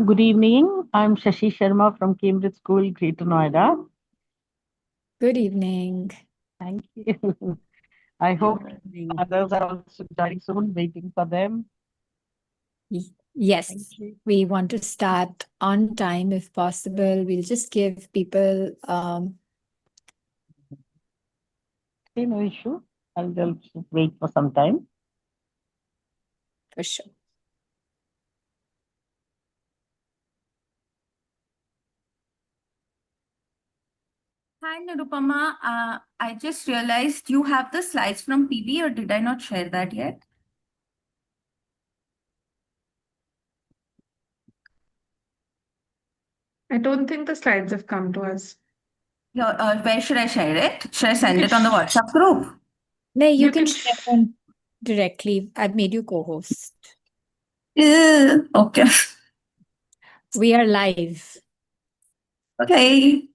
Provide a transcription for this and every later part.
Good evening. I'm Shashi Sharma from Cambridge School, Greater Noida. Good evening. Thank you. I hope Evening. others are also joining soon, waiting for them. Yes, Thank you. we want to start on time if possible. We'll just give people Okay, no issue. I'll just wait for some time. for sure. Hi, Nirupama. I just realized you have the slides from PB, or did I not share that yet? I don't think the slides have come to us. Where should I share it? Should I send it on the WhatsApp group? No, you You can can share them directly. I've made you co-host. Okay. We are live. Okay.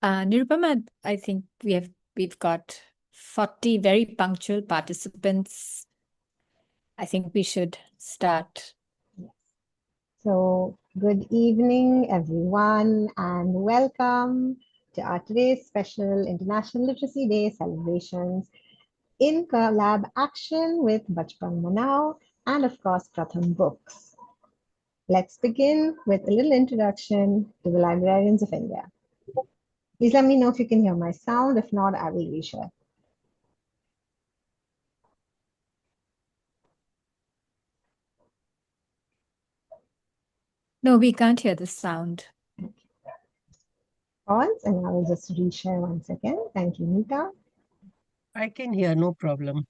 Nirupama, I think we've got 40 very punctual participants. I think we should start. So, good evening, everyone, and welcome to our today's special International Literacy Day celebrations in collab action with Bachpan Manao and, of course, Pratham Books. Let's begin with a little introduction to the Librarians of India. Please let me know if you can hear my sound. If not, I will reshare. No, we can't hear the sound. Pause, and I will just reshare once again. Thank you, Nita. I can hear, no problem.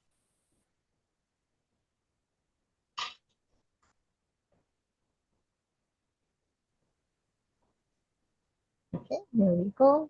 Okay, here we go.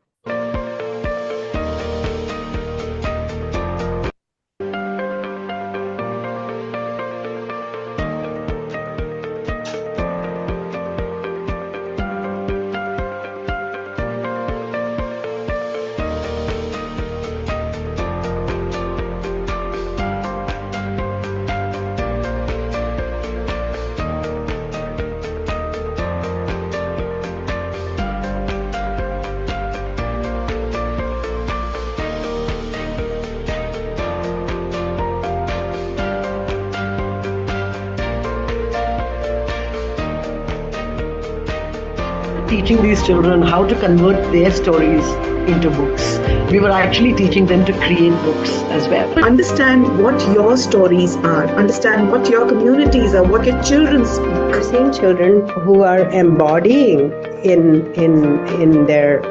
Teaching these children how to convert their stories into books. We were actually teaching them to create books as well. Understand what your stories are, understand what your communities are, what your children's. I've seen children who are embodying in their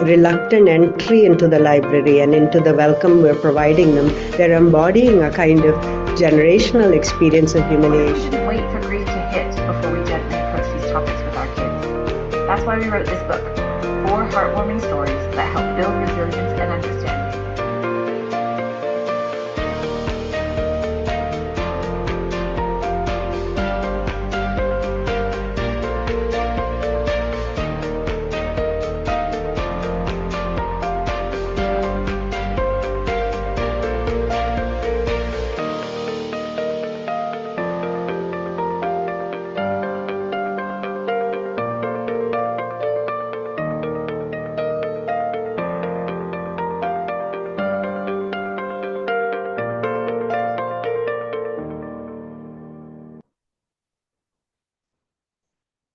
reluctant entry into the library and into the welcome we're providing them. They're embodying a kind of generational experience of humiliation. We shouldn't wait for grief to hit before we gently approach these topics with our kids. That's why we wrote this book, 4 heartwarming stories that help build resilience and understanding.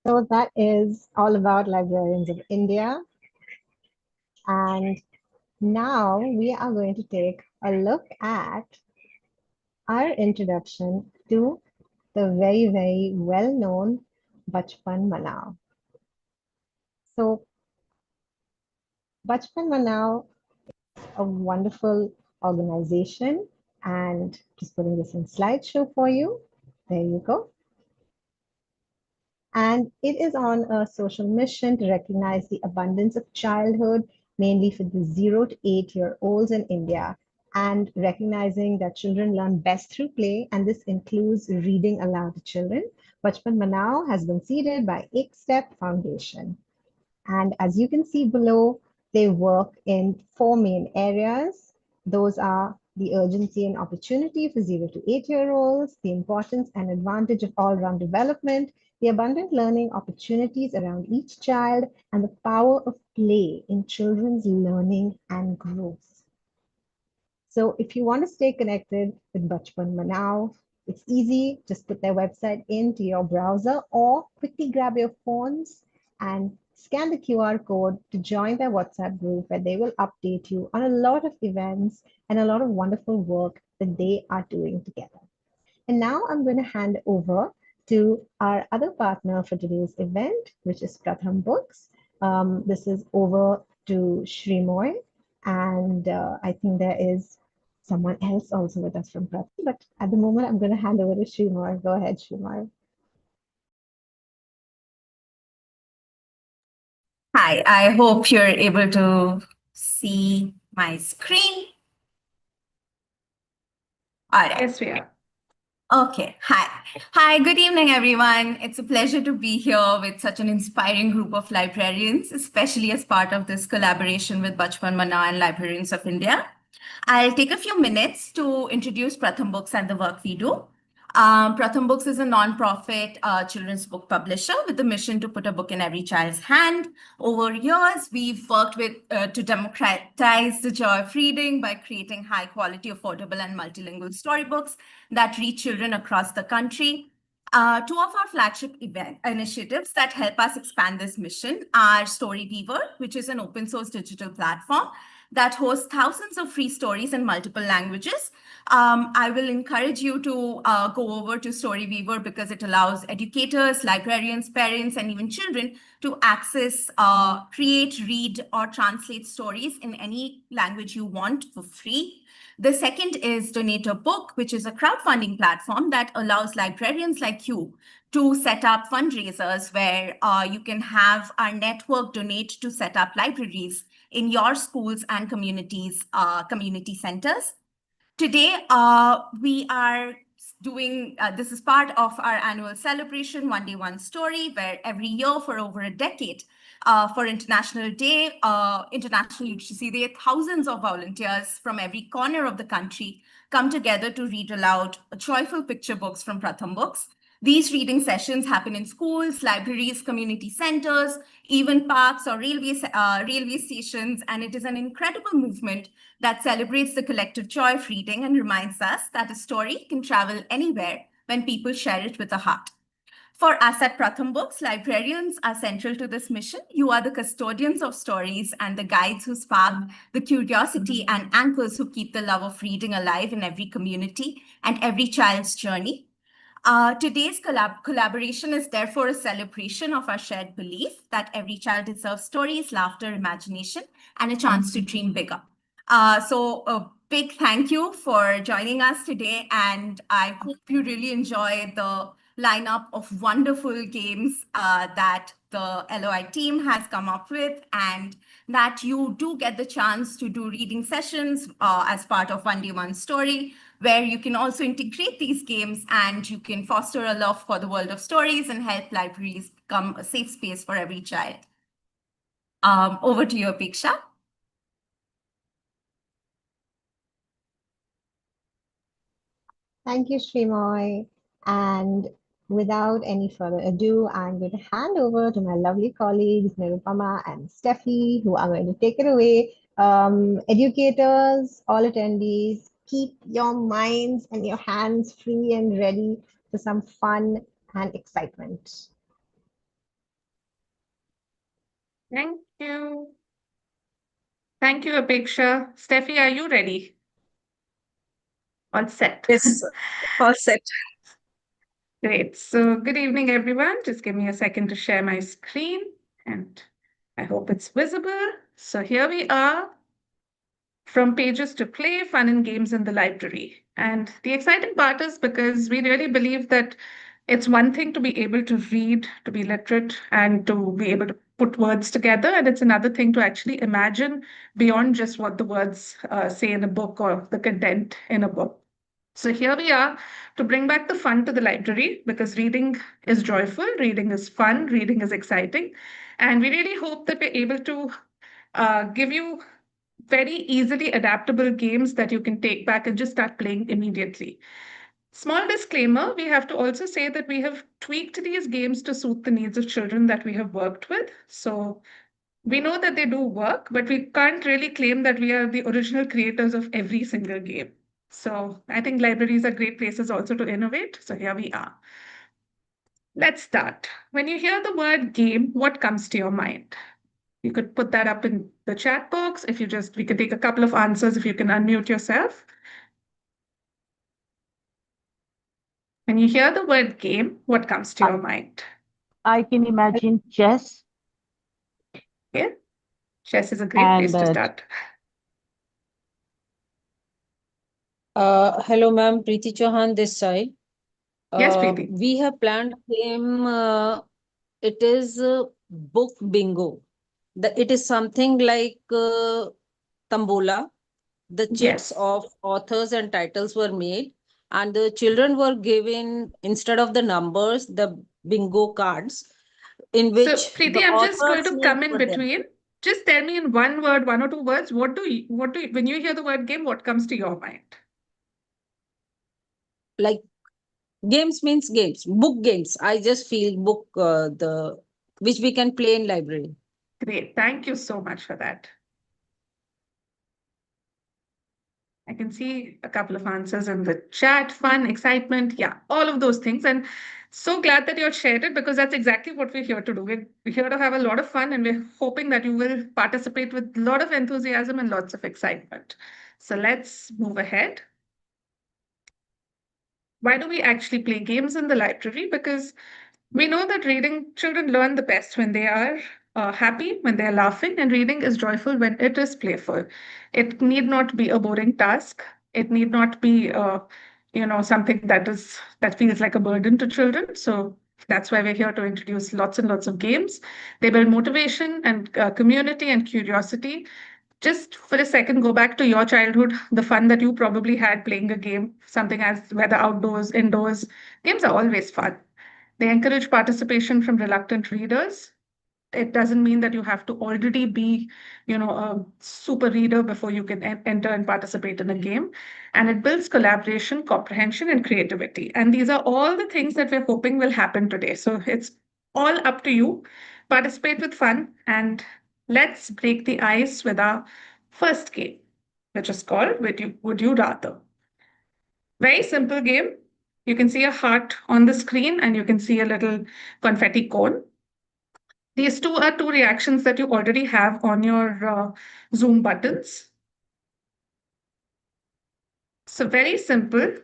So that is all about Librarians of India. And now we are going to take a look at our introduction to the very, very well-known Bachpan Manao. So Bachpan Manao is a wonderful organization, and just putting this in slideshow for you. There you go. And it is on a social mission to recognize the abundance of childhood, mainly for the 0 to 8-year-olds in India, and recognizing that children learn best through play, and this includes reading aloud to children. Bachpan Manao has been seeded by Ek Step Foundation. And as you can see below, They work in four main areas. Those are the urgency and opportunity for 0 to 8-year-olds, the importance and advantage of all-round development, the abundant learning opportunities around each child, and the power of play in children's learning and growth. So if you want to stay connected with Bachpan Manao, it's easy. Just put their website into your browser or quickly grab your phones and scan the QR code to join their WhatsApp group where they will update you on a lot of events and a lot of wonderful work that they are doing together. And now I'm going to hand over to our other partner for today's event, which is Pratham Books. This is over to Shrimoy, and I think there is someone else also with us from Pratham, but at the moment I'm going to hand over to Shrimoy. Go ahead, Shrimoy. Hi, I hope you're able to see my screen. All right. Yes, we are. Okay. Hi. Hi, good evening, everyone. It's a pleasure to be here with such an inspiring group of librarians, especially as part of this collaboration with Bachpan Manao and Librarians of India. I'll take a few minutes to introduce Pratham Books and the work we do. Pratham Books is a non-profit children's book publisher with the mission to put a book in every child's hand. Over years, we've worked to democratize the joy of reading by creating high-quality, affordable, and multilingual storybooks that reach children across the country. Two of our flagship initiatives that help us expand this mission are Story Weaver, which is an open source digital platform that hosts thousands of free stories in multiple languages. I will encourage you to go over to Story Weaver because it allows educators, librarians, parents, and even children to access, create, read, or translate stories in any language you want for free. The second is Donate a Book, which is a crowdfunding platform that allows librarians like you to set up fundraisers where you can have our network donate to set up libraries in your schools and communities, community centers. Today, we are doing, this is part of our annual celebration, One Day, One Story, where every year for over a decade, for International Day, International Literacy Day, thousands of volunteers from every corner of the country come together to read aloud joyful picture books from Pratham Books. These reading sessions happen in schools, libraries, community centers, even parks or railway stations, and it is an incredible movement that celebrates the collective joy of reading and reminds us that a story can travel anywhere when people share it with a heart. For us at Pratham Books, librarians are central to this mission. You are the custodians of stories and the guides who spark the curiosity and anchors who keep the love of reading alive in every community and every child's journey. Today's collaboration is therefore a celebration of our shared belief that every child deserves stories, laughter, imagination, and a chance to dream bigger. So a big thank you for joining us today, and I hope you really enjoy the lineup of wonderful games that the LOI team has come up with, and that you do get the chance to do reading sessions as part of One Day, One Story, where you can also integrate these games and you can foster a love for the world of stories and help libraries become a safe space for every child. Over to you, Apeksha. Thank you, Shrimoy. And without any further ado, I'm going to hand over to my lovely colleagues, Nirupama and Steffi, who are going to take it away. Educators, all attendees, keep your minds and your hands free and ready for some fun and excitement. Thank you. Thank you, Apeksha. Steffi, are you ready? All set. Yes, all set. Great. So good evening, everyone. Just give me a second to share my screen, and I hope it's visible. So here we are. From pages to play, fun and games in the library. And the exciting part is because we really believe that it's one thing to be able to read, to be literate, and to be able to put words together. And it's another thing to actually imagine beyond just what the words say in a book or the content in a book. So here we are to bring back the fun to the library because reading is joyful, reading is fun, reading is exciting. And we really hope that we're able to give you very easily adaptable games that you can take back and just start playing immediately. Small disclaimer, we have to also say that we have tweaked these games to suit the needs of children that we have worked with. So we know that they do work, but we can't really claim that we are the original creators of every single game. So I think libraries are great places also to innovate. So here we are. Let's start. When you hear the word game, what comes to your mind? You could put that up in the chat box. If you just, we could take a couple of answers if you can unmute yourself. When you hear the word game, what comes to your mind? I can imagine chess Yeah, chess is a great place and to start. Hello, ma'am. Preeti Chauhan this side. Yes, Preeti. We have planned game. It is book bingo. It is something like Tambola. The chips Yes. of authors and titles were made, and the children were given, instead of the numbers, the bingo cards, in So, which Preeti, the I'm just going author's to name come in for them. between. Just tell me in one word, one or two words, when you hear the word game, what comes to your mind? Like games means games, book games. I just feel book the which we can play in library. Great. Thank you so much for that. I can see a couple of answers in the chat. Fun, excitement, yeah, all of those things. And so glad that you all shared it because that's exactly what we're here to do. We're here to have a lot of fun and we're hoping that you will participate with a lot of enthusiasm and lots of excitement. So let's move ahead. Why do we actually play games in the library? Because we know that reading, children learn the best when they are happy, when they are laughing, and reading is joyful when it is playful. It need not be a boring task. It need not be, something that feels like a burden to children. So that's why we're here to introduce lots and lots of games. They build motivation and community and curiosity. Just for a second, go back to your childhood, the fun that you probably had playing a game, something as whether outdoors, indoors. Games are always fun. They encourage participation from reluctant readers. It doesn't mean that you have to already be, a super reader before you can enter and participate in a game. And it builds collaboration, comprehension, and creativity. And these are all the things that we're hoping will happen today. So it's all up to you. Participate with fun, and let's break the ice with our first game, which is called Would You Rather? Very simple game. You can see a heart on the screen and you can see a little confetti cone. These two are two reactions that you already have on your Zoom buttons. So very simple.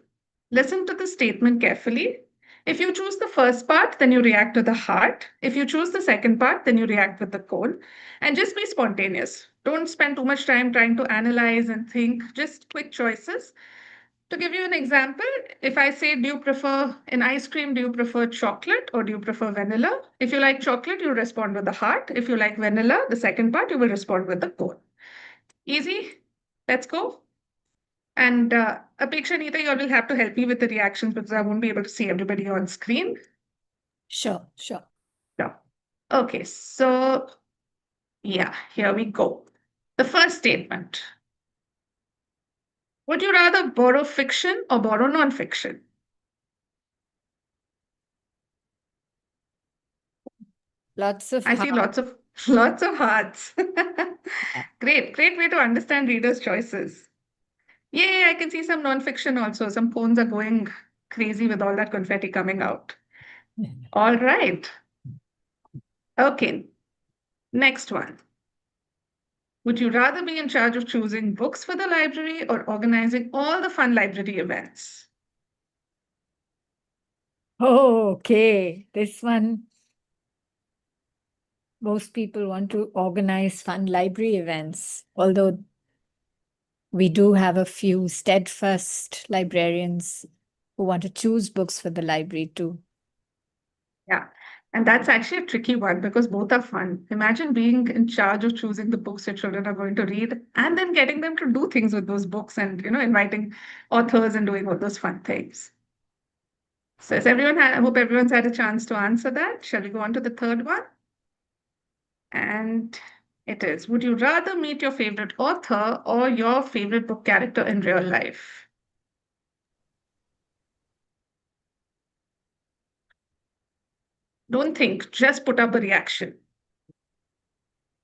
Listen to the statement carefully. If you choose the first part, then you react to the heart. If you choose the second part, then you react with the cone. And just be spontaneous. Don't spend too much time trying to analyze and think. Just quick choices. To give you an example, if I say, do you prefer an ice cream? Do you prefer chocolate or do you prefer vanilla? If you like chocolate, you respond with the heart. If you like vanilla, the second part, you will respond with the cone. Easy. Let's go. And Apeksha, Neeta, you all will have to help me with the reactions because I won't be able to see everybody on screen. Sure. No. Okay, so yeah, here we go. The first statement. Would you rather borrow fiction or borrow non-fiction? Lots of I see heart. lots of hearts. Great way to understand readers' choices. Yay, I can see some non-fiction also. Some phones are going crazy with all that confetti coming out. All right. Okay, next one. Would you rather be in charge of choosing books for the library or organizing all the fun library events? Oh, okay. This one, most people want to organize fun library events, although we do have a few steadfast librarians who want to choose books for the library too. Yeah, and that's actually a tricky one because both are fun. Imagine being in charge of choosing the books your children are going to read and then getting them to do things with those books and, inviting authors and doing all those fun things. So I hope everyone's had a chance to answer that. Shall we go on to the third one? And It is. Would you rather meet your favorite author or your favorite book character in real life? Don't think, just put up a reaction.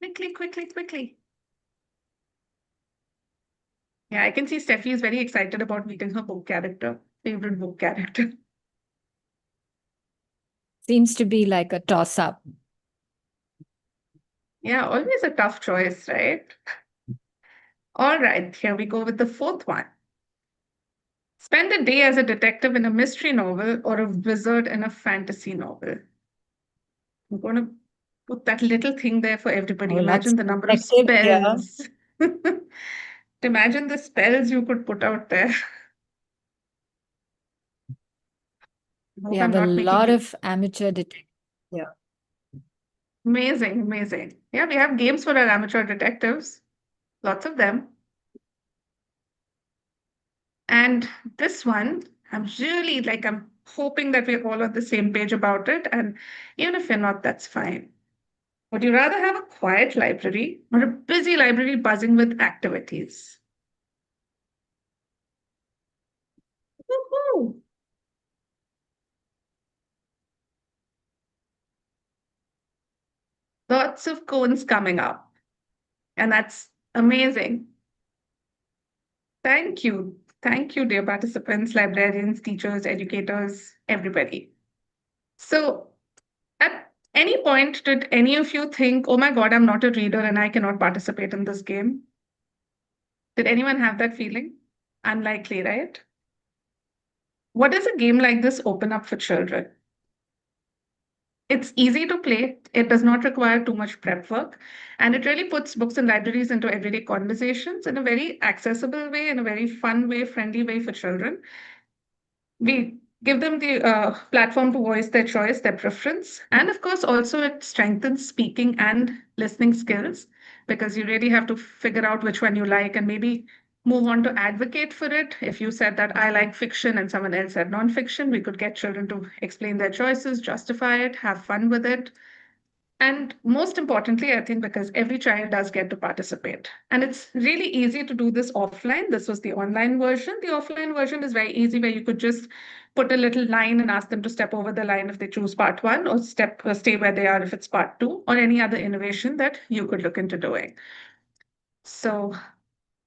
Quickly, quickly, quickly. Yeah, I can see Steffi is very excited about meeting her book character, favorite book character. Seems to be like a toss-up. Yeah, always a tough choice, right? All right, here we go with the fourth one. Spend a day as a detective in a mystery novel or a wizard in a fantasy novel. I'm going to put that little thing there for everybody. Oh, lots Imagine the of number of detective here. spells. Imagine the spells you could put out there. I hope We I'm have a not making lot you... of amateur detectives here. Amazing, amazing. Yeah, we have games for our amateur detectives. Lots of them. And this one, I'm hoping that we're all on the same page about it. And even if you're not, that's fine. Would you rather have a quiet library or a busy library buzzing with activities? Woohoo! Lots of cones coming up. And that's amazing. Thank you. Thank you, dear participants, librarians, teachers, educators, everybody. So, at any point, did any of you think, oh my God, I'm not a reader and I cannot participate in this game? Did anyone have that feeling? Unlikely, right? What does a game like this open up for children? It's easy to play, it does not require too much prep work, and it really puts books and libraries into everyday conversations in a very accessible way, in a very fun way, friendly way for children. We give them the platform to voice their choice, their preference. And of course, also it strengthens speaking and listening skills because you really have to figure out which one you like and maybe move on to advocate for it. If you said that I like fiction and someone else said nonfiction, we could get children to explain their choices, justify it, have fun with it. And most importantly, I think because every child does get to participate. And it's really easy to do this offline. This was the online version. The offline version is very easy, where you could just put a little line and ask them to step over the line if they choose part one, or stay where they are if it's part two, or any other innovation that you could look into doing. So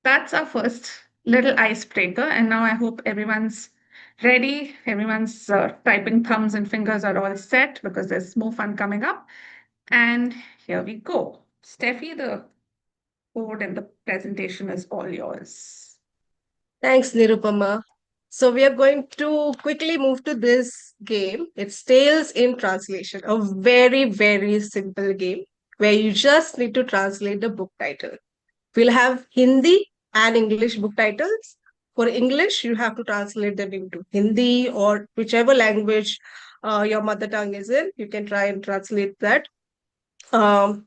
that's our first little icebreaker. And now I hope everyone's ready. Everyone's typing thumbs and fingers are all set because there's more fun coming up. And here we go. Steffi, the board and the presentation is all yours. Thanks, Nirupama. So we are going to quickly move to this game. It's Tales in Translation, a very, very simple game where you just need to translate the book title. We'll have Hindi and English book titles. For English, you have to translate them into Hindi or whichever language your mother tongue is in. You can try and translate that. And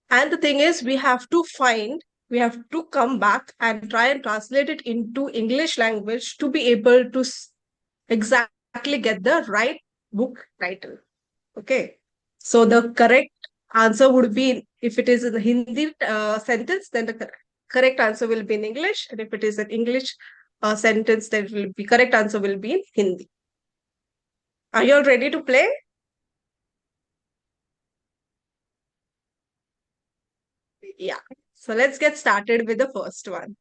the thing is, we have to come back and try and translate it into English language to be able to exactly get the right book title. Okay. So the correct answer would be, if it is in the Hindi sentence, then the correct answer will be in English. And if it is an English sentence, then will be correct answer will be in Hindi. Are you all ready to play? Yeah. So let's get started with the first one.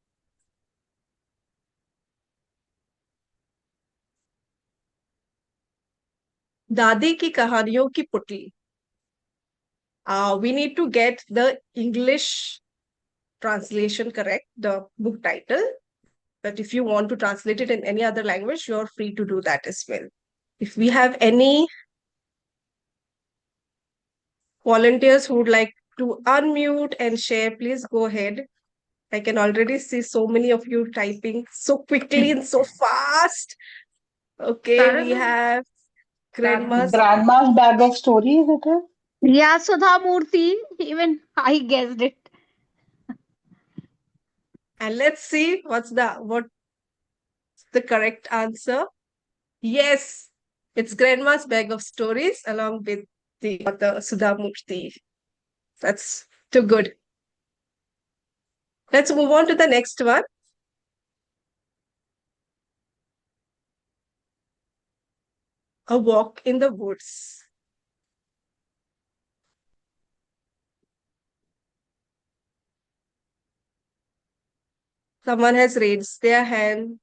दादी की कहानियों की पुतली. We need to get the English translation correct, the book title. But if you want to translate it in any other language, you're free to do that as well. If we have any volunteers who would like to unmute and share, please go ahead. I can already see so many of you typing so quickly and so fast. Okay, we have Grandma's Bag of Stories, is it? Yeah, Sudha Murthy. Even I guessed it. And let's see what's the correct answer. Yes, it's Grandma's Bag of Stories along with the author Sudha Murthy. That's too good. Let's move on to the next one. A Walk in the Woods. Someone has raised their hand.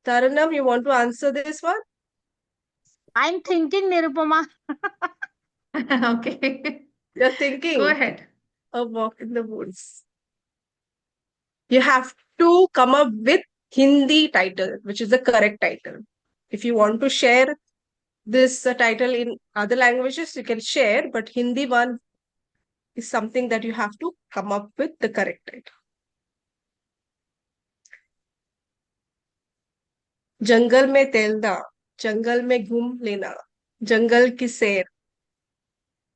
Taranam, you want to answer this one? I'm thinking, Nirupama. Okay. You're thinking. Go ahead. A Walk in the Woods. You have to come up with Hindi title, which is the correct title. If you want to share this title in other languages, you can share, but Hindi one is something that you have to come up with the correct title. जंगल में तैरना, जंगल में घूम लेना, जंगल की सैर,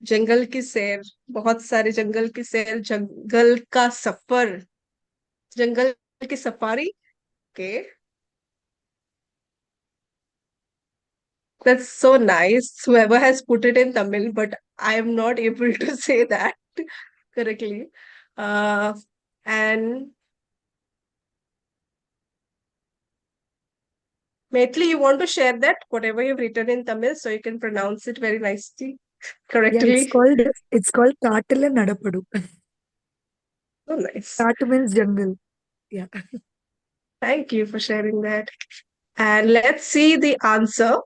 जंगल की सैर, बहुत सारे जंगल की सैर, जंगल का सफर, जंगल की safari. Okay, that's so nice. Whoever has put it in Tamil, but I am not able to say that correctly. And Maitli, you want to share that whatever you've written in Tamil, so you can pronounce it very nicely, correctly. Yeah, it's called Kaatila Nadapadu. So nice. Kaatu means jungle. Yeah. Thank you for sharing that. And let's see the answer.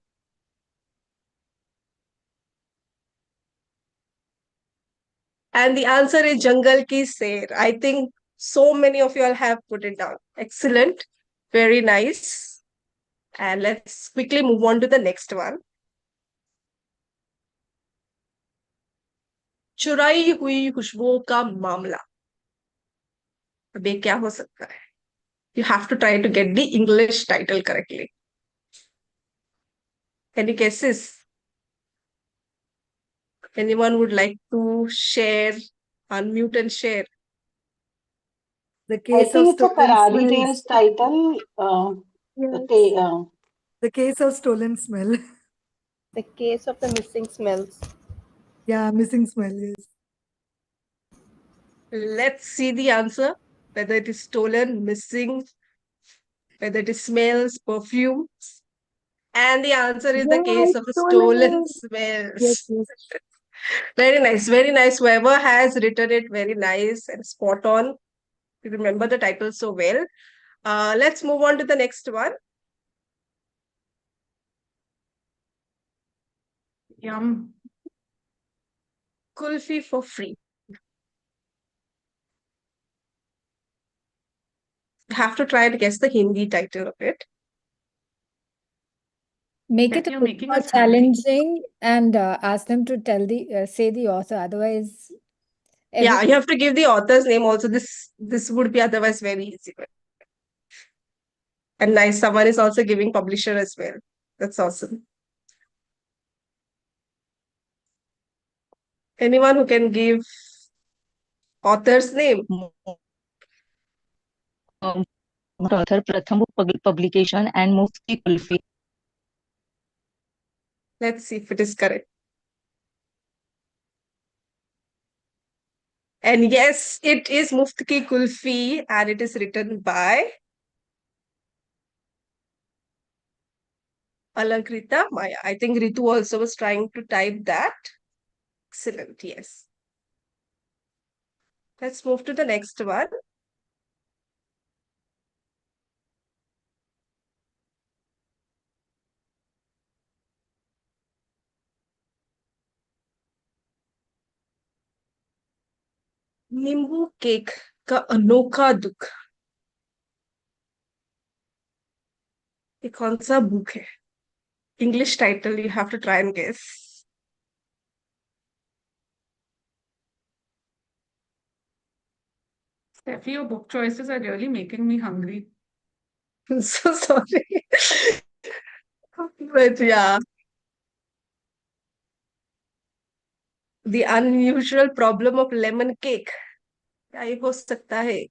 And the answer is Jungle Ki Sair. I think so many of you all have put it down. Excellent. Very nice. And let's quickly move on to the next one. चुराई हुई खुशबुओं का मामला. अब ये क्या हो सकता है? You have to try to get the English title correctly. Any guesses? Anyone would like to share, unmute and share? The I case of think it's a stolen Karate smells. Tales title. Yes. Okay, The case of stolen smell. The case of the missing smells. Yeah, missing smell, yes. Let's see the answer. Whether it is stolen, missing, whether it is smells, perfumes. And the answer is the Yeah, case of it's stolen stolen. smells. Yes, yes. Very nice, very nice. Whoever has written it, very nice and spot on. You remember the title so well. Let's move on to the next one. Yum. Kulfi for free. You have to try and guess the Hindi title of it. Make Yeah, it a you're bit making more us hungry. challenging and ask them to tell say the author. Otherwise, Yeah, you have to give the author's name also. This would be otherwise very easy. And nice, someone is also giving publisher as well. That's awesome. Anyone who can give author's name? Author Pratham Book Publication and Mufti Kulfi. Let's see if it is correct. And yes, it is Mufti Ki Kulfi and it is written by Alankrita Maya. I think Ritu also was trying to type that. Excellent, yes. Let's move to the next one. नींबू cake का अनोखा दुख. ये कौन सा book है? English title, you have to try and guess. Steffi, your book choices are really making me hungry. I'm so sorry. But yeah. The unusual problem of lemon cake. क्या ये हो सकता है?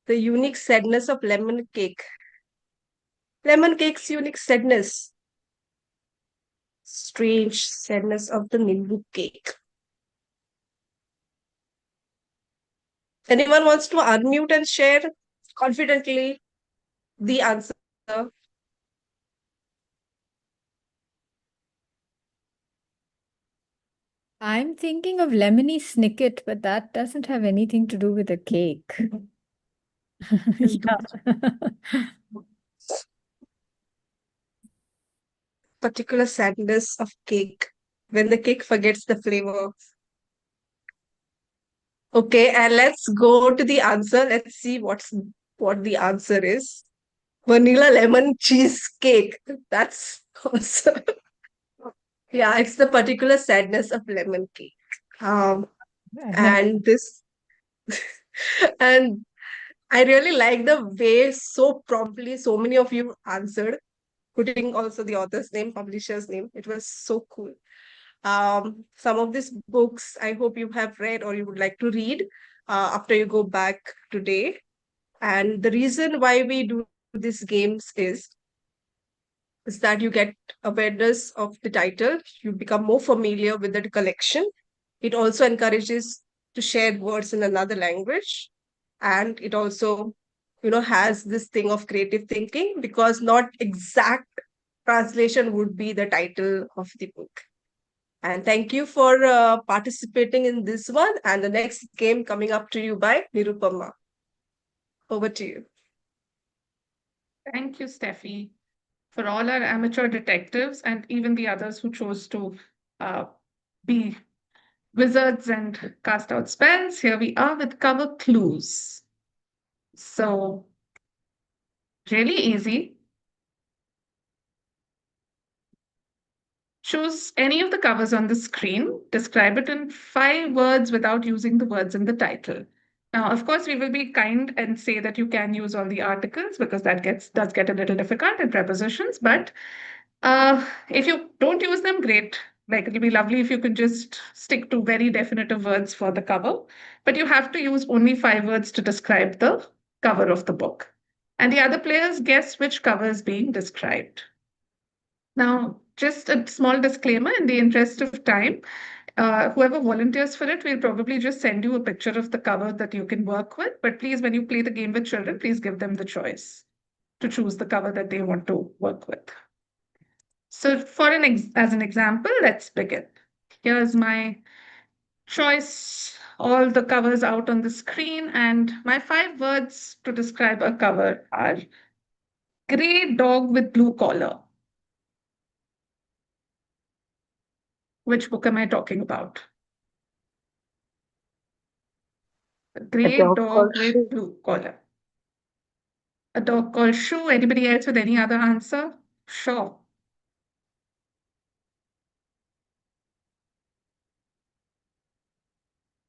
The unique sadness of lemon cake. Lemon cake's unique sadness. Strange sadness of the Nimbu cake. Anyone wants to unmute and share confidently the answer? I'm thinking of lemony snicket, but that doesn't have anything to do with a cake. Yeah. Particular sadness of cake when the cake forgets the flavor. Okay, and let's go to the answer. Let's see what the answer is. Vanilla lemon cheesecake. That's awesome. Yeah, it's the particular sadness of lemon cake. And this and I really like the way so promptly so many of you answered, putting also the author's name, publisher's name. It was so cool. Some of these books I hope you have read or you would like to read after you go back today. And the reason why we do these games is that you get awareness of the title, you become more familiar with the collection. It also encourages to share words in another language. And it also, has this thing of creative thinking because not exact translation would be the title of the book. And thank you for participating in this one. And the next game coming up to you by Nirupama. Over to you. Thank you, Steffi, for all our amateur detectives and even the others who chose to be wizards and cast out spells. Here we are with cover clues. So, really easy. Choose any of the covers on the screen, describe it in 5 words without using the words in the title. Now, of course, we will be kind and say that you can use all the articles because that does get a little difficult and prepositions. But if you don't use them, great. Like it'll be lovely if you could just stick to very definitive words for the cover. But you have to use only 5 words to describe the cover of the book. And the other players guess which cover is being described. Now, just a small disclaimer in the interest of time, whoever volunteers for it, we'll probably just send you a picture of the cover that you can work with. But please, when you play the game with children, please give them the choice to choose the cover that they want to work with. So as an example, let's begin. Here's my choice, all the covers out on the screen, and my 5 words to describe a cover are gray dog with blue collar. Which book am I talking about? A gray dog dog called with Shoe. blue collar. A dog called Shoe. Anybody else with any other answer? Sure.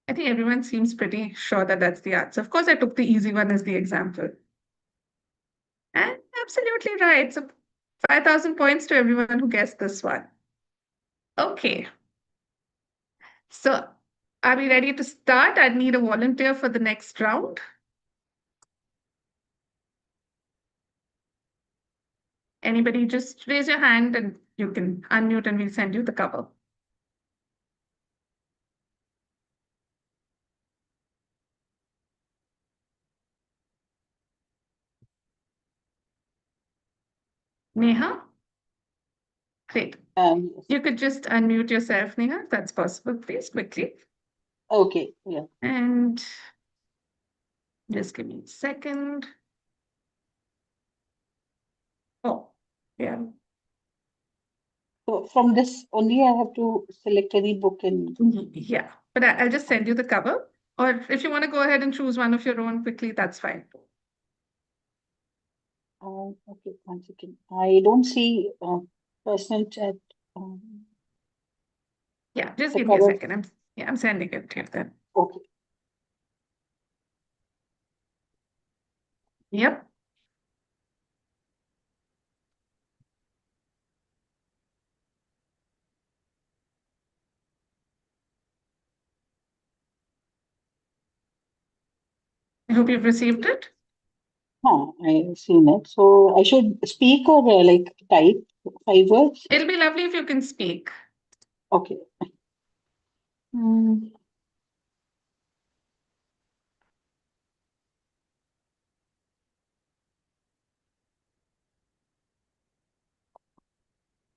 I think everyone seems pretty sure that that's the answer. Of course, I took the easy one as the example. And absolutely right. So 5,000 points to everyone who guessed this one. Okay. So are we ready to start? I need a volunteer for the next round. Anybody just raise your hand and you can unmute and we'll send you the cover. Neha? Great. You could just unmute yourself, Neha, if that's possible, please, quickly. Okay, yeah. And just give me a second. Oh, yeah. So from this only I have to select any book and Yeah, but I'll just send you the cover. Or if you want to go ahead and choose one of your own quickly, that's fine. okay, 1 second. I don't see personal chat. Yeah, just the give me a cover. second. I'm sending it to you then. Okay. Yep. I hope you've received it. I've seen it. So I should speak or like type 5 words? It'll be lovely if you can speak. Okay. Hmm.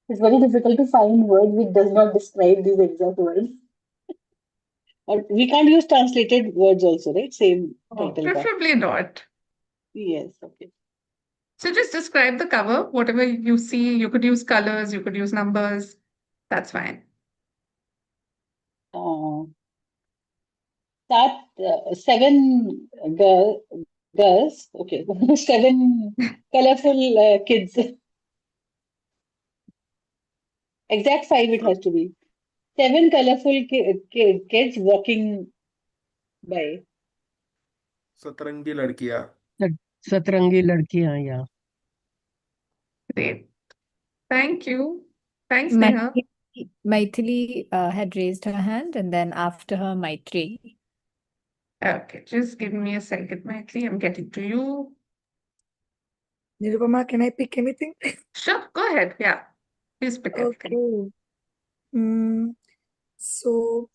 It's very difficult to find words which does not describe these exact words. Or we can't use translated words also, right? Same title. Preferably not. Yes, okay. So just describe the cover, whatever you see. You could use colors, you could use numbers. That's fine. That 7 girls, okay, 7 colorful kids. Exact 5 it has to be. 7 colorful kids walking by. सतरंगी लड़कियां. सतरंगी लड़कियां, yeah. Great. Thank you. Thanks, Neha. Maithili had raised her hand, and then after her, Maitri. Okay, just give me a second, Maitri. I'm getting to you. Nirupama, can I pick anything? Sure, go ahead. Yeah, please pick anything. Okay. So,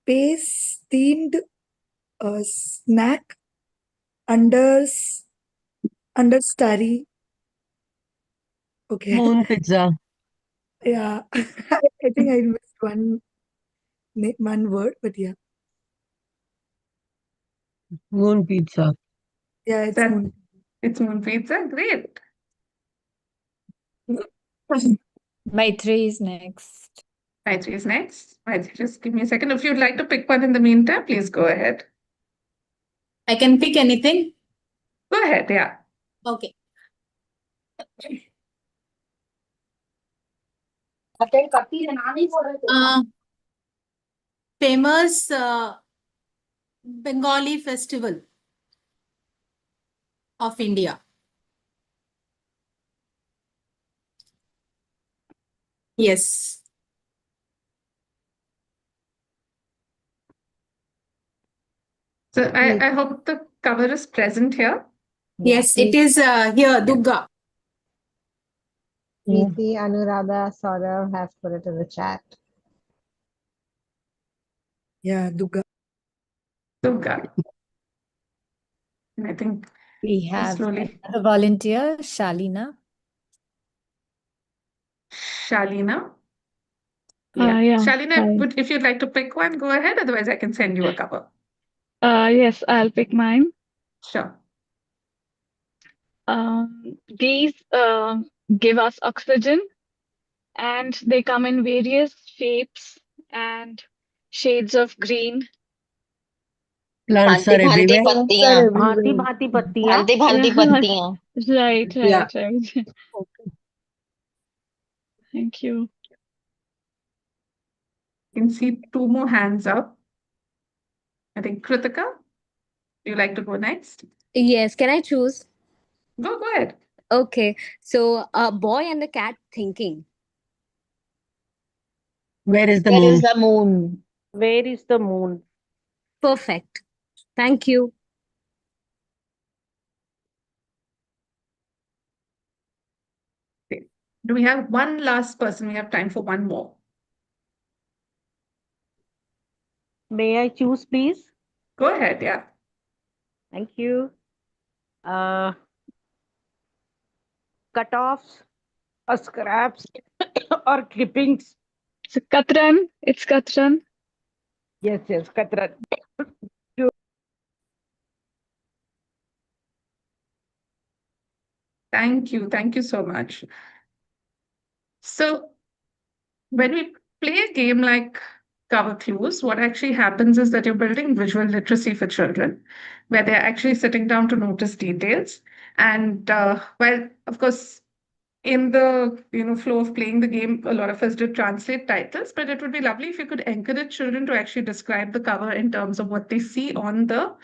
space-themed snack under starry. Okay. Moon pizza. Yeah, I think I missed one word, but yeah. Moon pizza. Yeah, it's moon pizza. Great. Maitri is next. Maitri is next. Maitri, just give me a second. If you'd like to pick one in the meantime, please go ahead. I can pick anything? Go ahead, yeah. Okay. Famous Bengali festival of India. Yes. So I hope the cover is present here. Yes, it is here, Durga. Preeti, Anuradha, Saurav have put it in the chat. Yeah, Durga. Durga. And I think We have slowly. another volunteer, Shalina. Shalina. Yeah. Shalina, if you'd like to pick one, go ahead. Otherwise, I can send you a cover. Yes, I'll pick mine. Sure. These give us oxygen, and they come in various shapes and shades of green. Plants are everywhere. भांति भांति पत्तियां. Right. Yeah. Thank you. You can see 2 more hands up. I think Kritika, do you like to go next? Yes, can I choose? Go ahead. Okay, so a boy and the cat thinking. Where is the Where moon? is the moon? Where is the moon? Perfect. Thank you. Okay. Do we have one last person? We have time for one more. May I choose, please? Go ahead, yeah. Thank you. Cut-offs or scraps or clippings. So Katran, it's Katran. Yes, Katran. Thank you so much. So when we play a game like Cover Clues, what actually happens is that you're building visual literacy for children, where they're actually sitting down to notice details. And well, of course, in the flow of playing the game, a lot of us did translate titles, but it would be lovely if you could encourage children to actually describe the cover in terms of what they see on the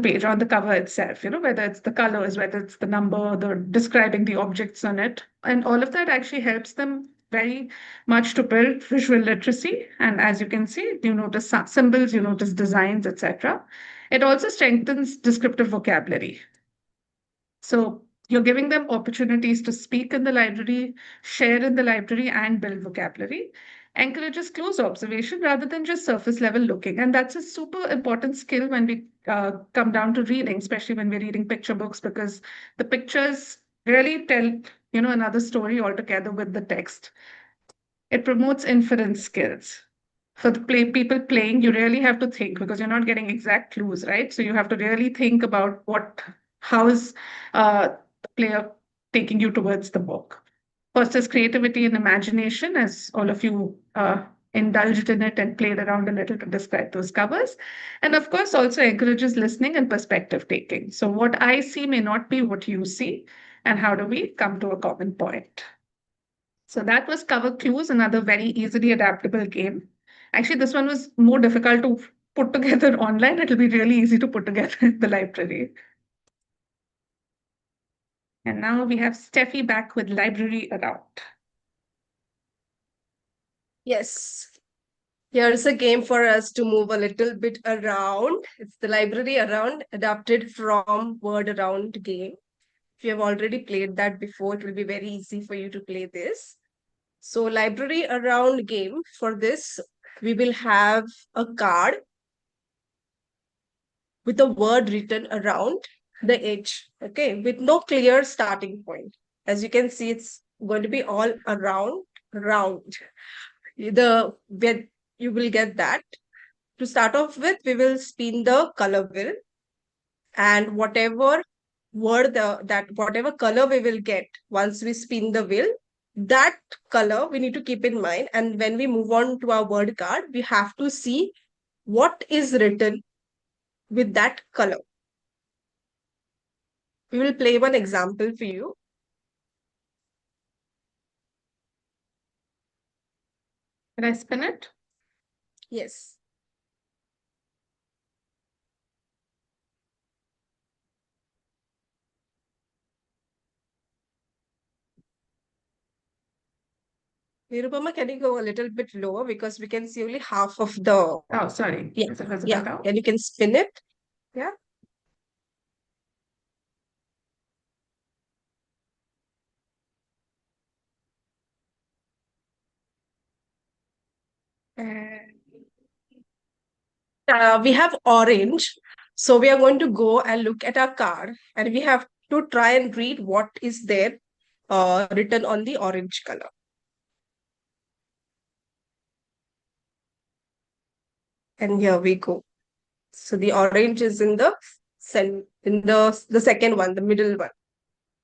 page, on the cover itself, whether it's the colors, whether it's the number, the describing the objects on it. And all of that actually helps them very much to build visual literacy. And as you can see, you notice symbols, you notice designs, etc. It also strengthens descriptive vocabulary. So you're giving them opportunities to speak in the library, share in the library, and build vocabulary. Encourages close observation rather than just surface level looking. And that's a super important skill when we come down to reading, especially when we're reading picture books, because the pictures really tell, another story altogether with the text. It promotes inference skills. For the people playing, you really have to think because you're not getting exact clues, right? So you have to really think about how is the player taking you towards the book. Fosters creativity and imagination, as all of you indulged in it and played around a little to describe those covers. And of course, also encourages listening and perspective taking. So what I see may not be what you see. And how do we come to a common point? So that was Cover Clues, another very easily adaptable game. Actually, this one was more difficult to put together online. It'll be really easy to put together in the library. And now we have Steffi back with Library Around. Yes. Here's a game for us to move a little bit around. It's the Library Around, adapted from Word Around game. If you have already played that before, it will be very easy for you to play this. So Library Around game, for this, we will have a card with a word written around the edge, okay, with no clear starting point. As you can see, it's going to be all round. Where you will get that. To start off with, we will spin the color wheel, and whatever whatever color we will get once we spin the wheel, that color we need to keep in mind. And when we move on to our word card, we have to see what is written with that color. We will play one example for you. Can I spin it? Yes. Nirupama, can you go a little bit lower because we can see only half of the... Oh, sorry. Yeah, Is it visible yeah. now? And you can spin it. Yeah. We have orange. So we are going to go and look at our card, and we have to try and read what is there written on the orange color. And here we go. So the orange is in the second one, the middle one.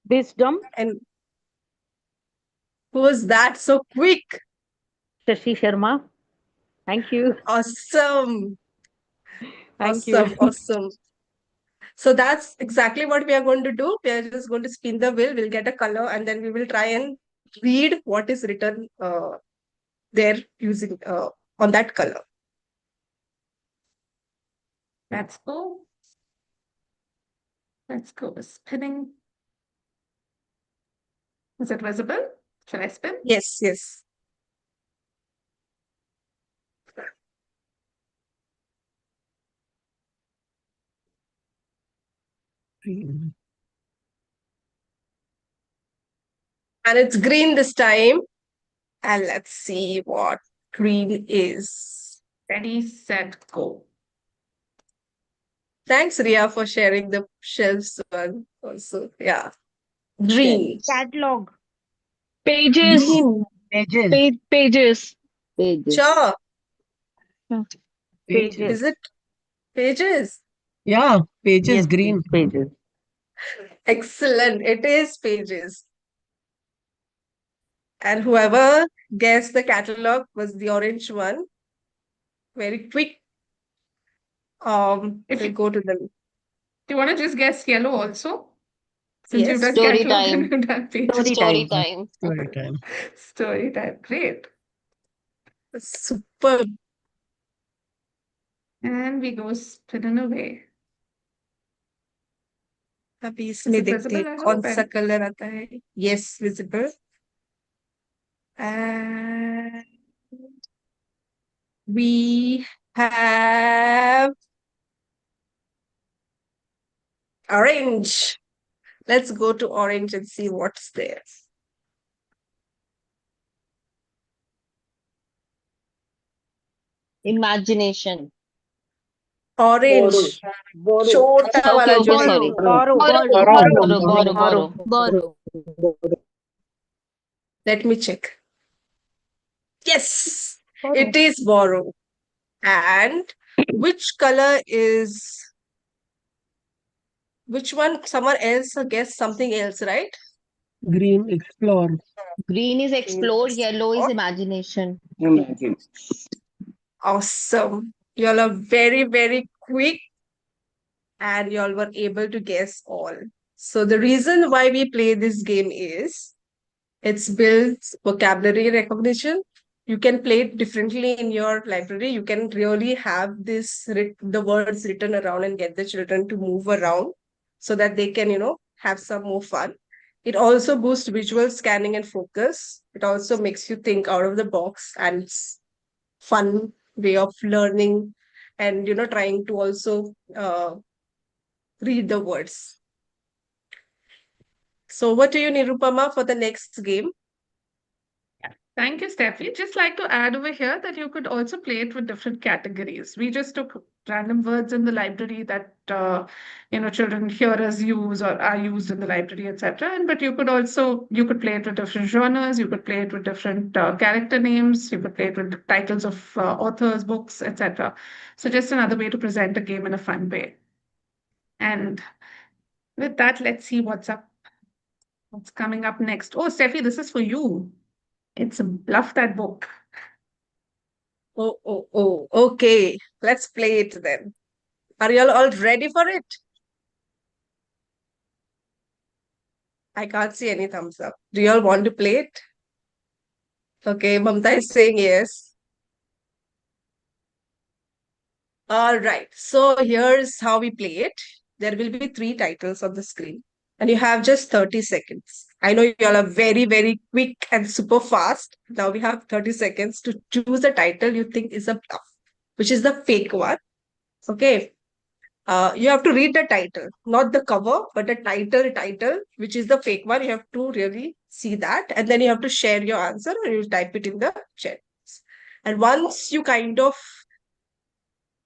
Wisdom. And who was that so quick? Shashi Sharma. Thank you. Awesome. Thank you. Awesome. So that's exactly what we are going to do. We are just going to spin the wheel. We'll get a color, and then we will try and read what is written there using on that color. Let's go. Let's go with spinning. Is it visible? Should I spin? Yes, yes. Green. And it's green this time. And let's see what green is. Ready, set, go. Thanks, Ria, for sharing the shelves one also. Yeah. Green. Catalog. Pages. Green. Pages. Pages. Sure. Pages. Is it pages? Yeah, pages Yes, green. pages. Excellent. It is pages. And whoever guessed the catalog was the orange one. Very quick. If We'll you, go to them. do you want to just guess yellow also? Since Yes. you've done Story catalog time. and you've done pages. Story time. Story time. Story time. Great. Super. And we go spinning away. अभी Is इसमें it देखते visible? हैं I कौन hope. सा colour आता है. Yes, visible. And we have Orange. Let's go to orange and see what's there. Imagination. Orange. Chota Okay, wala jo okay, hai. sorry. Borrow. Borrow. Let me check. Yes, Borrow. it is borrow. And which color is which one? Someone else guess something else, right? Green, explore. Green is explore, yellow is imagination. Imagine. Awesome. Y'all are very, very quick and y'all were able to guess all. So the reason why we play this game is it's builds vocabulary recognition. You can play it differently in your library. You can really have the words written around and get the children to move around so that they can, have some more fun. It also boosts visual scanning and focus. It also makes you think out of the box, and it's fun way of learning and, trying to also read the words. So what do you, Nirupama, for the next game? Thank you, Steffi. Just like to add over here that you could also play it with different categories. We just took random words in the library that children hear us use or are used in the library, etc. And but you could play it with different genres. You could play it with different character names. You could play it with titles of authors, books, etc. So just another way to present a game in a fun way. And with that, let's see what's up. What's coming up next? Oh, Steffi, this is for you. It's Bluff That Book. Oh. Okay. Let's play it then. Are you all ready for it? I can't see any thumbs up. Do you all want to play it? Okay, Mamta is saying yes. All right. So here's how we play it. There will be 3 titles on the screen, and you have just 30 seconds. I know you all are very, very quick and super fast. Now we have 30 seconds to choose a title you think is a bluff, which is the fake one. Okay. You have to read the title, not the cover, but the title, which is the fake one. You have to really see that, and then you have to share your answer, or you type it in the chat. And once you kind of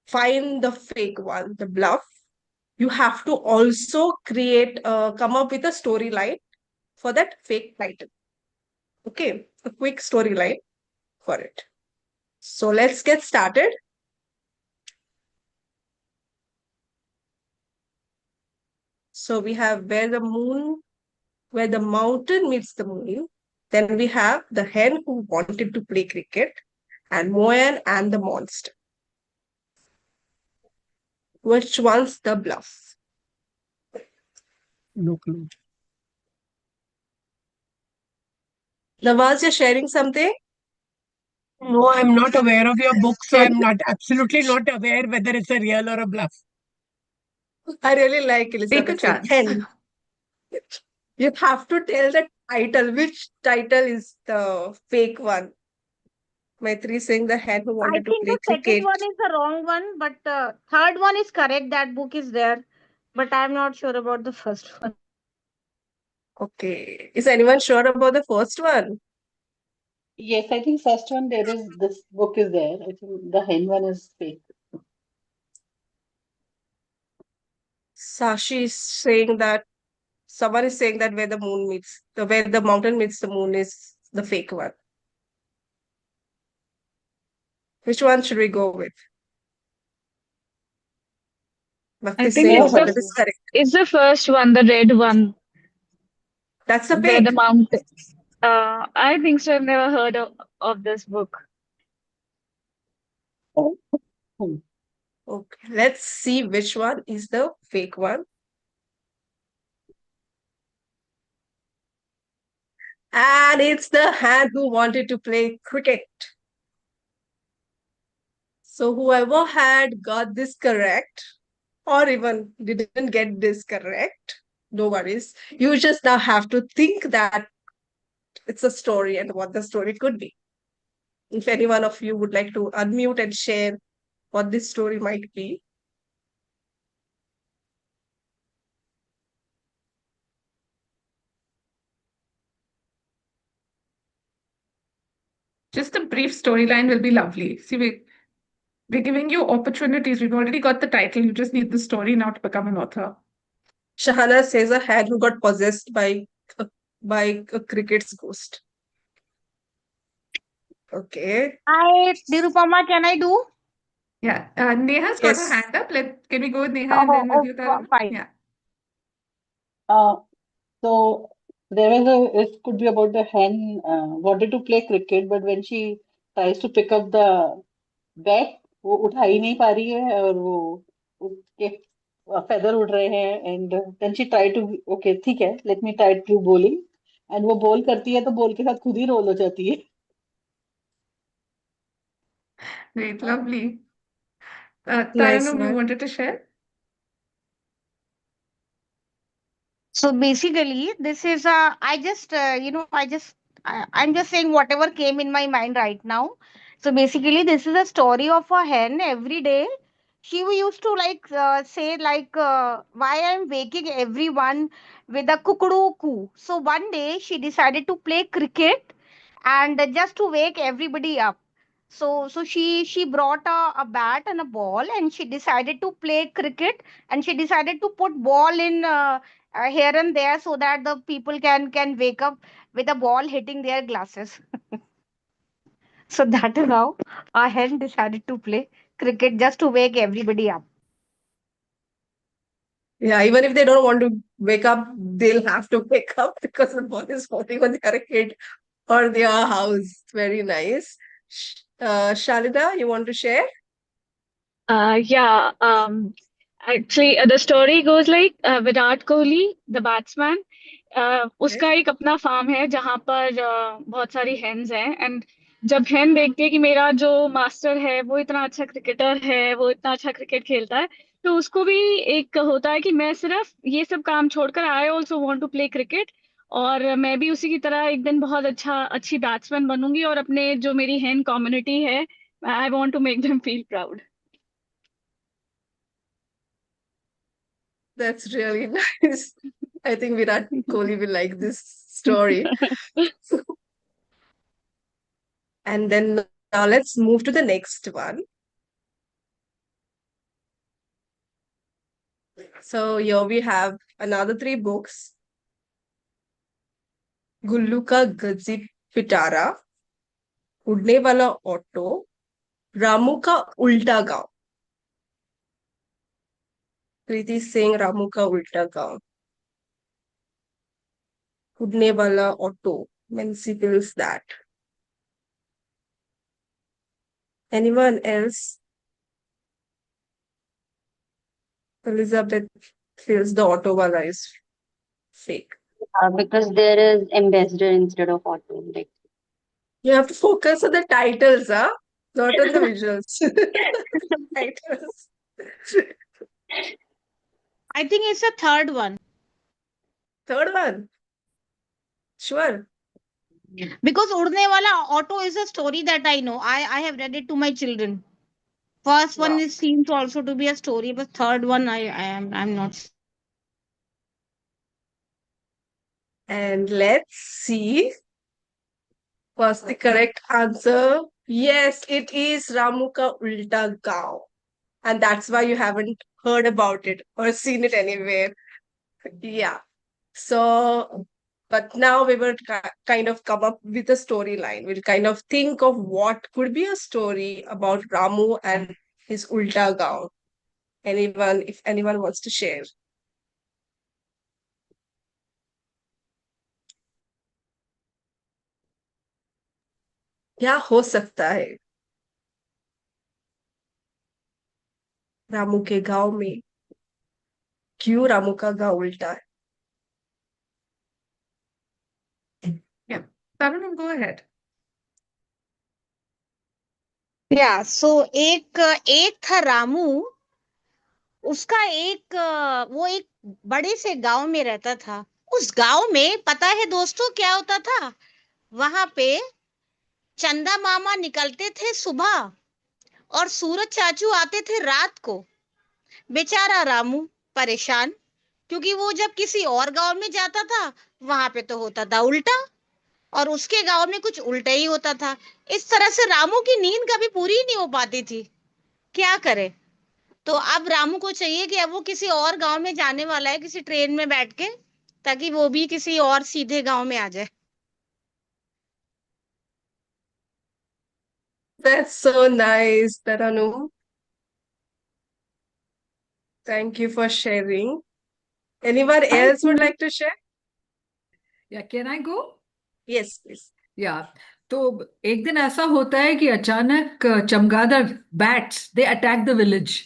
find the fake one, the bluff, you have to also come up with a storyline for that fake title. Okay, a quick storyline for it. So let's get started. So we have where the mountain meets the moon. Then we have the hen who wanted to play cricket, and Moyan and the monster. Which one's the bluff? No clue. Nawaz, you're sharing something? No, I'm not aware of your book, so I'm absolutely not aware whether it's a real or a bluff. I really like Take a Elizabeth. chance. Hen. You have to tell the title. Which title is the fake one? Maitri saying the hen who I wanted to think play the second cricket. one is the wrong one, but the third one is correct. That book is there, but I'm not sure about the first one. Okay. Is anyone sure about the first one? Yes, I think first one there is this book is there. I think the hen one is fake. Sashi is saying that someone is saying that where the mountain meets the moon is the fake one. Which one should we go with? Bhakti I is think saying it's that is correct. the first one, the red one, That's the where the fake. mountain. I think so. I've never heard of this book. Okay, let's see which one is the fake one. And it's the hand who wanted to play cricket. So whoever had got this correct, or even didn't get this correct, no worries. You just now have to think that it's a story and what the story could be. If any one of you would like to unmute and share what this story might be. Just a brief storyline will be lovely. See, we're giving you opportunities. We've already got the title. You just need the story now to become an author. Shahana says a hen who got possessed by a cricket's ghost. Okay. Hi, Nirupama, can I do? Yeah. Neha's got her Yes. hand up. Can we go with Neha and then with you, Tarun? Fine. Yeah. So there was it could be about the hen wanted to play cricket, but when she tries to pick up the bat, वो उठा ही नहीं पा रही है और वो उसके feather उड़ रहे हैं and then she tried to okay ठीक है let me try to bowling and वो ball करती है तो ball के साथ खुद ही roll हो जाती है. Great. Lovely. Nice, Taranum, you man. wanted to share? So basically, this is I just, I'm just saying whatever came in my mind right now. So basically, this is a story of a hen. Every day, she used to say why I'm waking everyone with a cuckoo coo. So one day, she decided to play cricket and just to wake everybody up. So she brought a bat and a ball and she decided to play cricket and she decided to put ball in here and there so that the people can wake up with a ball hitting their glasses. So that is how a hen decided to play cricket just to wake everybody up. Yeah, even if they don't want to wake up, they'll have to wake up because the ball is falling on their head or their house. Very nice. Shalida, you want to share? Yeah. Actually, the story goes like Virat Kohli, the batsman. उसका एक अपना farm है जहाँ पर बहुत सारी hence हैं and जब हेन देखती है कि मेरा जो मास्टर है वो इतना अच्छा क्रिकेटर है, वो इतना अच्छा क्रिकेट खेलता है, तो उसको भी एक होता है कि मैं सिर्फ ये सब काम छोड़कर I also want to play cricket और मैं भी उसी की तरह एक दिन बहुत अच्छी बैट्समैन बनूंगी और अपने जो मेरी हेन कम्युनिटी है I want to make them feel proud. That's really nice. I think Virat Kohli will like this story. And then now let's move to the next one. So here we have another 3 books. गुल्लू का गजी पिटारा, उड़ने वाला auto, Ramu का उल्टा गांव. Kriti is saying Ramu का उल्टा गांव. उड़ने वाला auto. Many feels that. Anyone else? Elizabeth feels the auto wala is fake. Because there is ambassador instead of auto. Like You have to focus on the titles, huh? Not on the visuals. Titles. I think it's a third one. Third one. Sure. Because Udne Wala Auto is a story that I know. I have read it to my children. First one is seems also to be a story, but third one I'm not. And let's see what's the correct answer. Yes, it is Ramu ka Ulta Gaon. And that's why you haven't heard about it or seen it anywhere. Yeah. So, but now we will kind of come up with a storyline. We'll kind of think of what could be a story about Ramu and his Ulta Gaon. If anyone wants to share. क्या हो सकता है रामू के गांव में क्यों रामू का गांव उल्टा है Yeah. Tarun, go ahead. Yeah, so एक था रामू. उसका वो एक बड़े से गांव में रहता था. उस गांव में पता है दोस्तों क्या होता था? वहां पे चंदा मामा निकलते थे सुबह और सूरज चाचू आते थे रात को. बेचारा रामू परेशान क्योंकि वो जब किसी और गांव में जाता था वहां पे तो होता था उल्टा. और उसके गांव में कुछ उल्टा ही होता था। इस तरह से रामू की नींद कभी पूरी ही नहीं हो पाती थी। क्या करे? तो अब रामू को चाहिए कि अब वो किसी और गांव में जाने वाला है, किसी ट्रेन में बैठ के, ताकि वो भी किसी और सीधे गांव में आ जाए। That's so nice, Taranu. Thank you for sharing. Anyone else would like to share? Yeah, can I go? Yes, please. Yeah. तो एक दिन ऐसा होता है कि अचानक चमगादड़ bats they attack the village,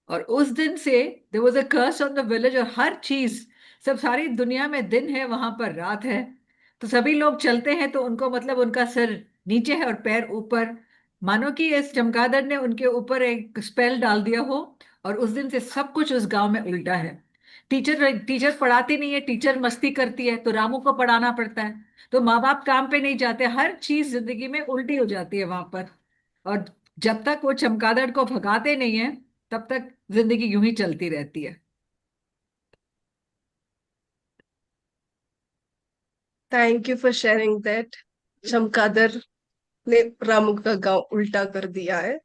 और उस दिन से there was a curse on the village, और हर चीज, सब सारी दुनिया में दिन है, वहां पर रात है। तो सभी लोग चलते हैं तो उनको मतलब उनका सिर नीचे है और पैर ऊपर, मानो कि इस चमगादड़ ने उनके ऊपर एक स्पेल डाल दिया हो। और उस दिन से सब कुछ उस गांव में उल्टा है। टीचर टीचर पढ़ाती नहीं है, टीचर मस्ती करती है, तो रामू को पढ़ाना पड़ता है। तो माँ बाप काम पे नहीं जाते, हर चीज जिंदगी में उल्टी हो जाती है वहां पर। और जब तक वो चमगादड़ को भगाते नहीं है, तब तक जिंदगी यूं ही चलती रहती है। Thank you for sharing that. चमगादड़ ने रामू का गांव उल्टा कर दिया है.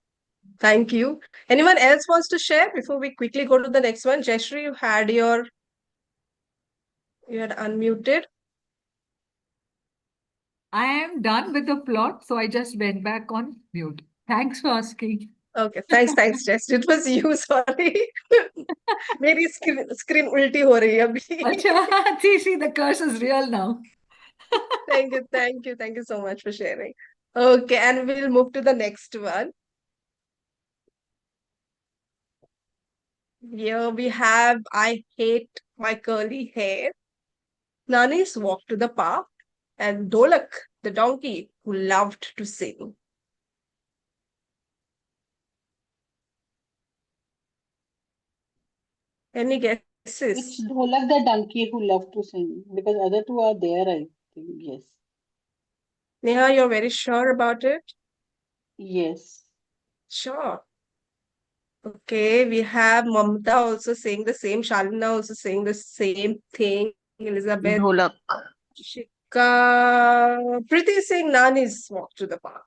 Thank you. Anyone else wants to share before we quickly go to the next one? Jayashree, you had unmuted. I am done with the plot, so I just went back on mute. Thanks for asking. Okay, thanks, Jess. It was you, sorry. मेरी screen उल्टी हो रही है अभी. अच्छा, see, the curse is real now. Thank you so much for sharing. Okay, and we'll move to the next one. Here we have I Hate My Curly Hair. Nanis walked to the park, and Dolak, the donkey, who loved to sing. Any guesses? It's Dholak the donkey who loved to sing, because other two are there, I think. Yes. Neha, you're very sure about it? Yes. Sure. Okay, we have Mamta also saying the same, Shalina also saying the same thing, Elizabeth. Dholak. Shika, Priti saying Nani's walk to the park.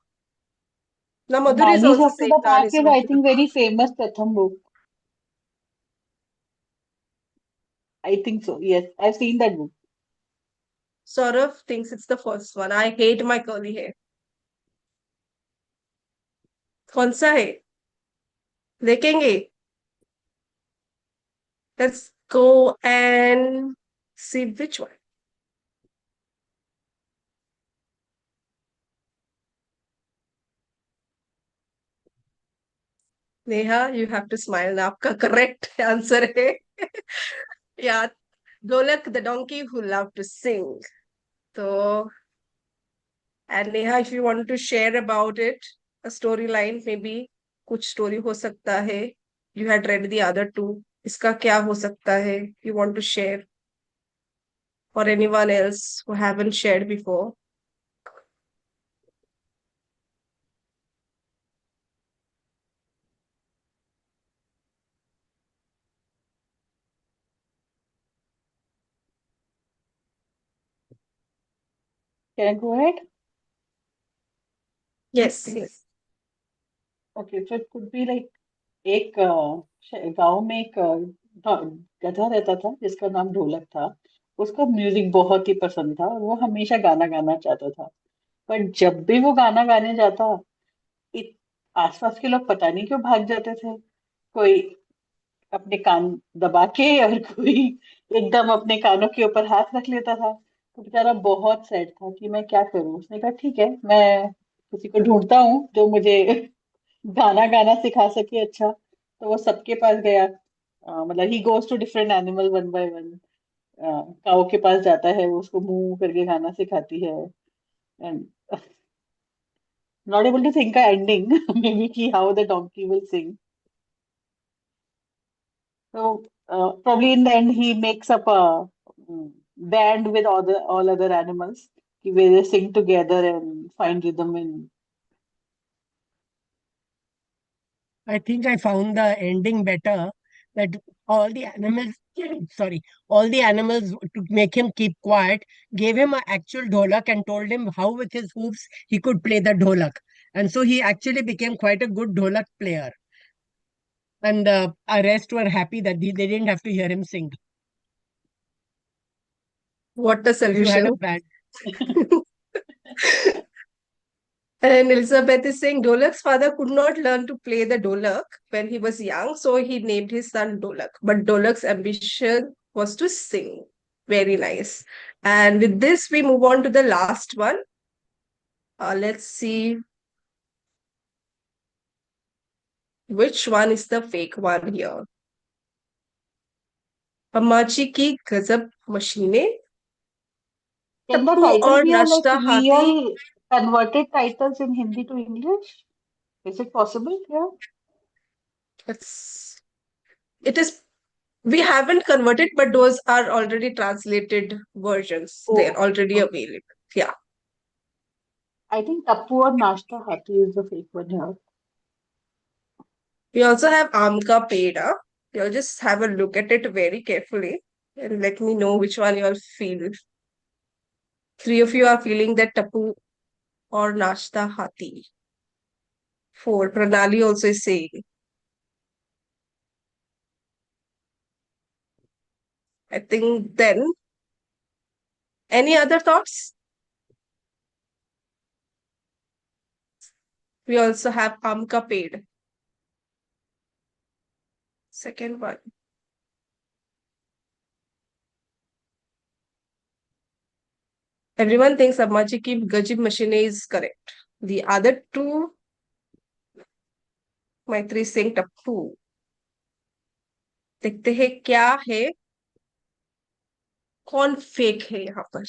Now Madhuri is Nani's also Walk to saying the Park Nani's is, walk I to the think, park. very famous Pratham book. I think so. Yes, I've seen that book. Saurav thinks it's the first one. I hate my curly hair. कौन सा है? देखेंगे. Let's go and see which one. Neha, you have to smile now. आपका correct answer है. Yeah, Dolak, the donkey who loved to sing. So, and Neha, if you want to share about it, a storyline, maybe कुछ story हो सकता है. You had read the other two. इसका क्या हो सकता है? You want to share? Or anyone else who haven't shared before? Can I go ahead? Yes. Okay, so it could be like एक गांव में एक गधा रहता था जिसका नाम ढोलक था। उसको म्यूजिक बहुत ही पसंद था और वो हमेशा गाना गाना चाहता था। पर जब भी वो गाना गाने जाता, इत, आसपास के लोग पता नहीं क्यों भाग जाते थे। कोई अपने कान दबा के और कोई एकदम अपने कानों के ऊपर हाथ रख लेता था। तो बेचारा बहुत सैड था कि मैं क्या करूं। उसने कहा ठीक है, मैं किसी को ढूंढता हूँ जो मुझे गाना गाना सिखा सके अच्छा। तो वो सबके पास गया। मतलब he goes to different animal one by one. Cow के पास जाता है, वो उसको मुंह करके गाना सिखाती है। And not able to think a ending may be कि how the donkey will sing. So probably in the end he makes up a band with all other animals where they sing together and find rhythm in. I think I found the ending better. That all the animals, sorry, all the animals to make him keep quiet, gave him an actual dholak and told him how with his hooves he could play the dholak. And so he actually became quite a good dholak player. And the rest were happy that they didn't have to hear him sing. What a If you had a solution. bad. And Elizabeth is saying Dolak's father could not learn to play the Dolak when he was young, so he named his son Dolak. But Dolak's ambition was to sing. Very nice. And with this, we move on to the last one. Let's see which one is the fake one here. Amachi ki gazab machine. Can the Tappu title aur be a like Nashta Hathi. real converted titles in Hindi to English? Is it possible? Yeah. It is, we haven't converted, but those are already translated versions. They're Oh, already okay. available. Yeah. I think Tappu or Nashta Hathi is the fake one here. We also have Amka Peda. You'll just have a look at it very carefully and let me know which one you'll feel. Three of you are feeling that Tapu or Nashta Hathi. Four. Pranali also is saying. I think then. Any other thoughts? We also have Amka Ped. Second one. Everyone thinks Ammaji ki Gajib machine is correct. The other two, Maitri is saying Tappu. देखते हैं क्या है, कौन fake है यहाँ पर.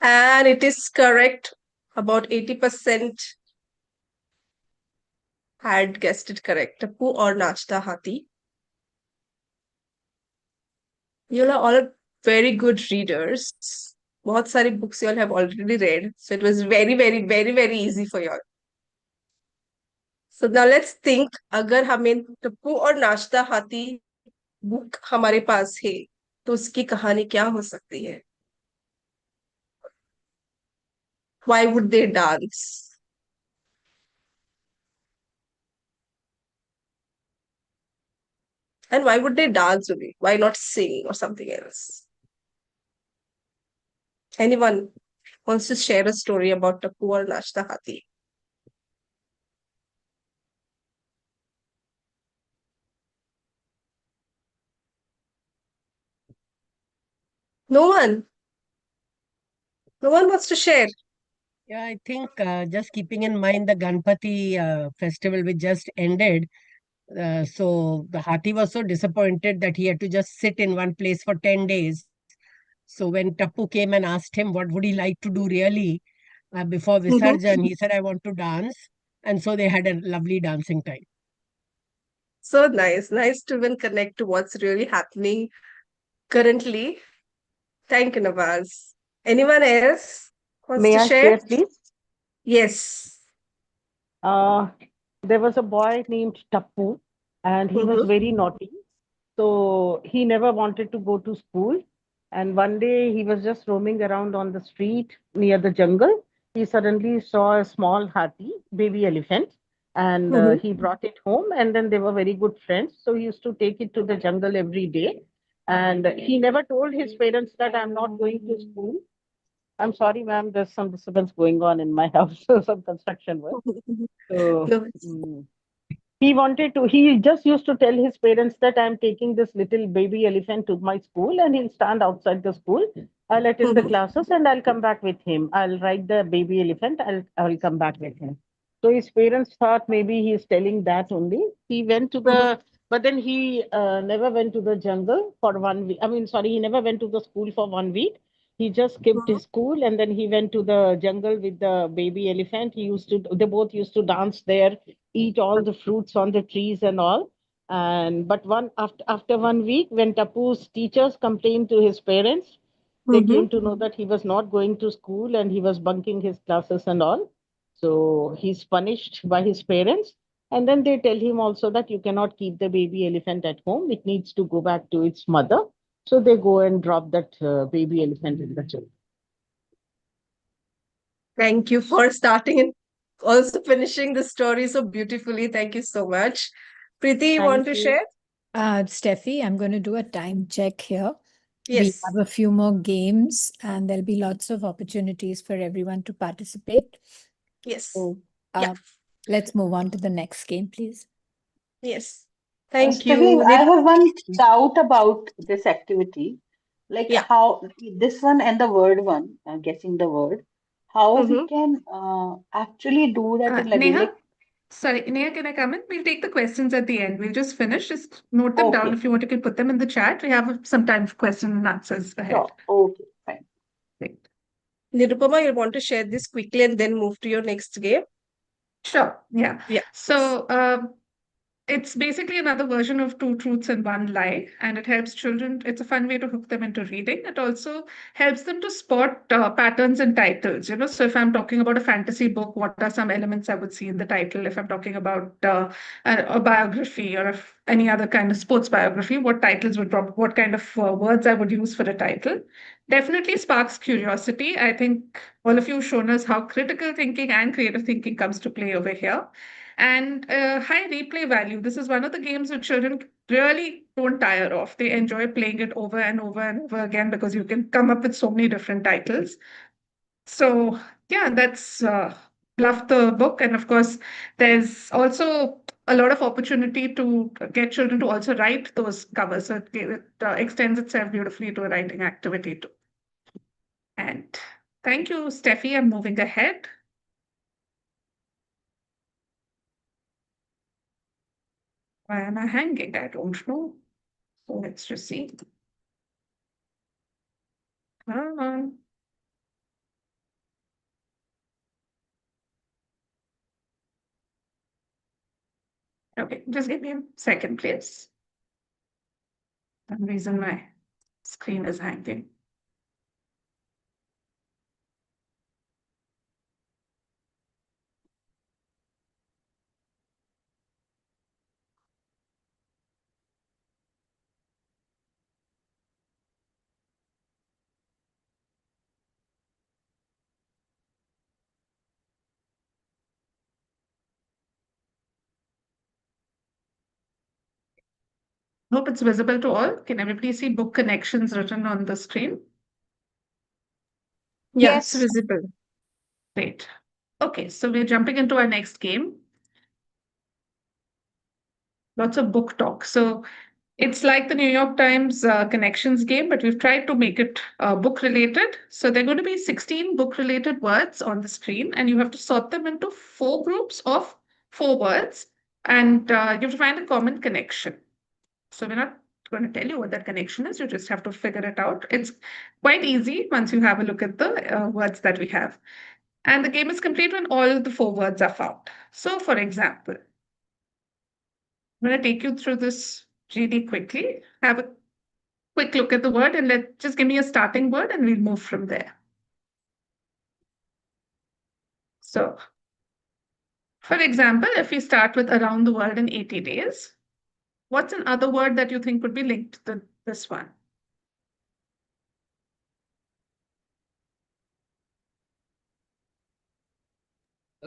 And it is correct. About 80% had guessed it correct. Tappu or Nashta Hathi. You all are very good readers. बहुत सारी books you all have already read. So it was very, very, very, very easy for you all. So now let's think, अगर हमें टप्पू और नाश्ता हाथी book हमारे पास है तो उसकी कहानी क्या हो सकती है? Why would they dance? And why would they dance only? Why not sing or something else? Anyone wants to share a story about Tappu or Nashta Hathi? No one. No one wants to share. Yeah, I think just keeping in mind the Ganpati festival which just ended, so the Hathi was so disappointed that he had to just sit in one place for 10 days. So when Tappu came and asked him what would he like to do really before Visarjan, he said, I want to dance. And so they had a lovely dancing time. So nice. Nice to even connect to what's really happening currently. Thank you, Nawaz. Anyone else wants May to I share? share, please? Yes. There was a boy named Tappu, and he was very naughty. So he never wanted to go to school. And one day he was just roaming around on the street near the jungle. He suddenly saw a small hathi, baby elephant, and he brought it home. And then they were very good friends. So he used to take it to the jungle every day. And he never told his parents that I'm not going to school. I'm sorry, ma'am, there's some disturbance going on in my house, some construction work. So he just used to tell his parents that I'm taking this little baby elephant to my school and he'll stand outside the school. I'll attend the classes and I'll come back with him. I'll ride the baby elephant. I'll come back with him. So his parents thought maybe he's telling that only. He went to but then he never went to the jungle for 1 week. I mean, sorry, he never went to the school for 1 week. He just skipped his school and then he went to the jungle with the baby elephant. They both used to dance there, eat all the fruits on the trees and all. And but after 1 week, when Tapu's teachers complained to his parents, they came to know that he was not going to school and he was bunking his classes and all. So he's punished by his parents. And then they tell him also that you cannot keep the baby elephant at home. It needs to go back to its mother. So they go and drop that baby elephant in the children. Thank you for starting and also finishing the story so beautifully. Thank you so much. Preeti, you want to share? Steffi, I'm going to do a time check here. Yes. We have a few more games and there'll be lots of opportunities for everyone to participate. Yes. So Yeah. let's move on to the next game, please. Yes. Thank Steffi, you. I have one doubt about this activity. Like Yeah. how this one and the word one, guessing the word, how we Mhm. can actually do that in library. Neha, Like, sorry, Neha, can I come in? We'll take the questions at the end. We'll just finish. Just note them down. okay, If you want, you can put them in the chat. We have some time for question and answers ahead. sure, okay, fine. Great. Nirupama, you want to share this quickly and then move to your next game? Sure. Yeah. Yeah. So it's basically another version of Two Truths and One Lie, and it helps children. It's a fun way to hook them into reading. It also helps them to spot patterns in titles. So if I'm talking about a fantasy book, what are some elements I would see in the title? If I'm talking about a biography or any other kind of sports biography, what titles would what kind of words I would use for a title? Definitely sparks curiosity. I think all of you have shown us how critical thinking and creative thinking comes to play over here. And high replay value. This is one of the games which children really don't tire of. They enjoy playing it over and over and over again because you can come up with so many different titles. So yeah, that's Bluff the book. And of course, there's also a lot of opportunity to get children to also write those covers. So it extends itself beautifully to a writing activity too. And thank you, Steffi. I'm moving ahead. Why am I hanging? I don't know. So let's just see. Come on. Okay, just give me a second, please. For some reason my screen is hanging. Hope it's visible to all. Can everybody see book connections written on the screen? Yeah, it's visible. Great. Okay, so we're jumping into our next game. Lots of book talk. So it's like the New York Times connections game, but we've tried to make it book related. So there are going to be 16 book related words on the screen, and you have to sort them into 4 groups of 4 words, and you have to find a common connection. So we're not going to tell you what that connection is. You just have to figure it out. It's quite easy once you have a look at the words that we have. And the game is complete when all the 4 words are found. So for example, I'm going to take you through this really quickly. Have a quick look at the word and just give me a starting word and we'll move from there. So, for example, if we start with around the world in 80 days, what's another word that you think would be linked to this one?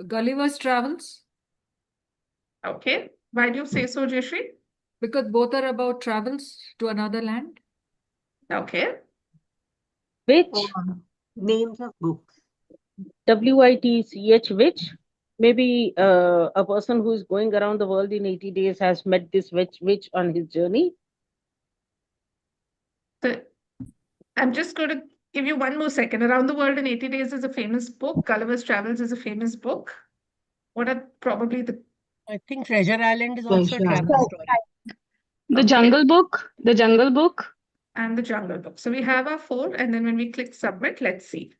Gulliver's Travels. Okay. Why do you say so, Jayashree? Because both are about travels to another land. Okay. Which? Names of books. WITCH, which? Maybe a person who is going around the world in 80 days has met this witch on his journey. So I'm just going to give you one more second. Around the World in 80 Days is a famous book. Gulliver's Travels is a famous book. What are probably the... I think Treasure Island is also a travel story. The Jungle Book. The Jungle Book. And the Jungle Book. So we have our 4, and then when we click submit, let's see.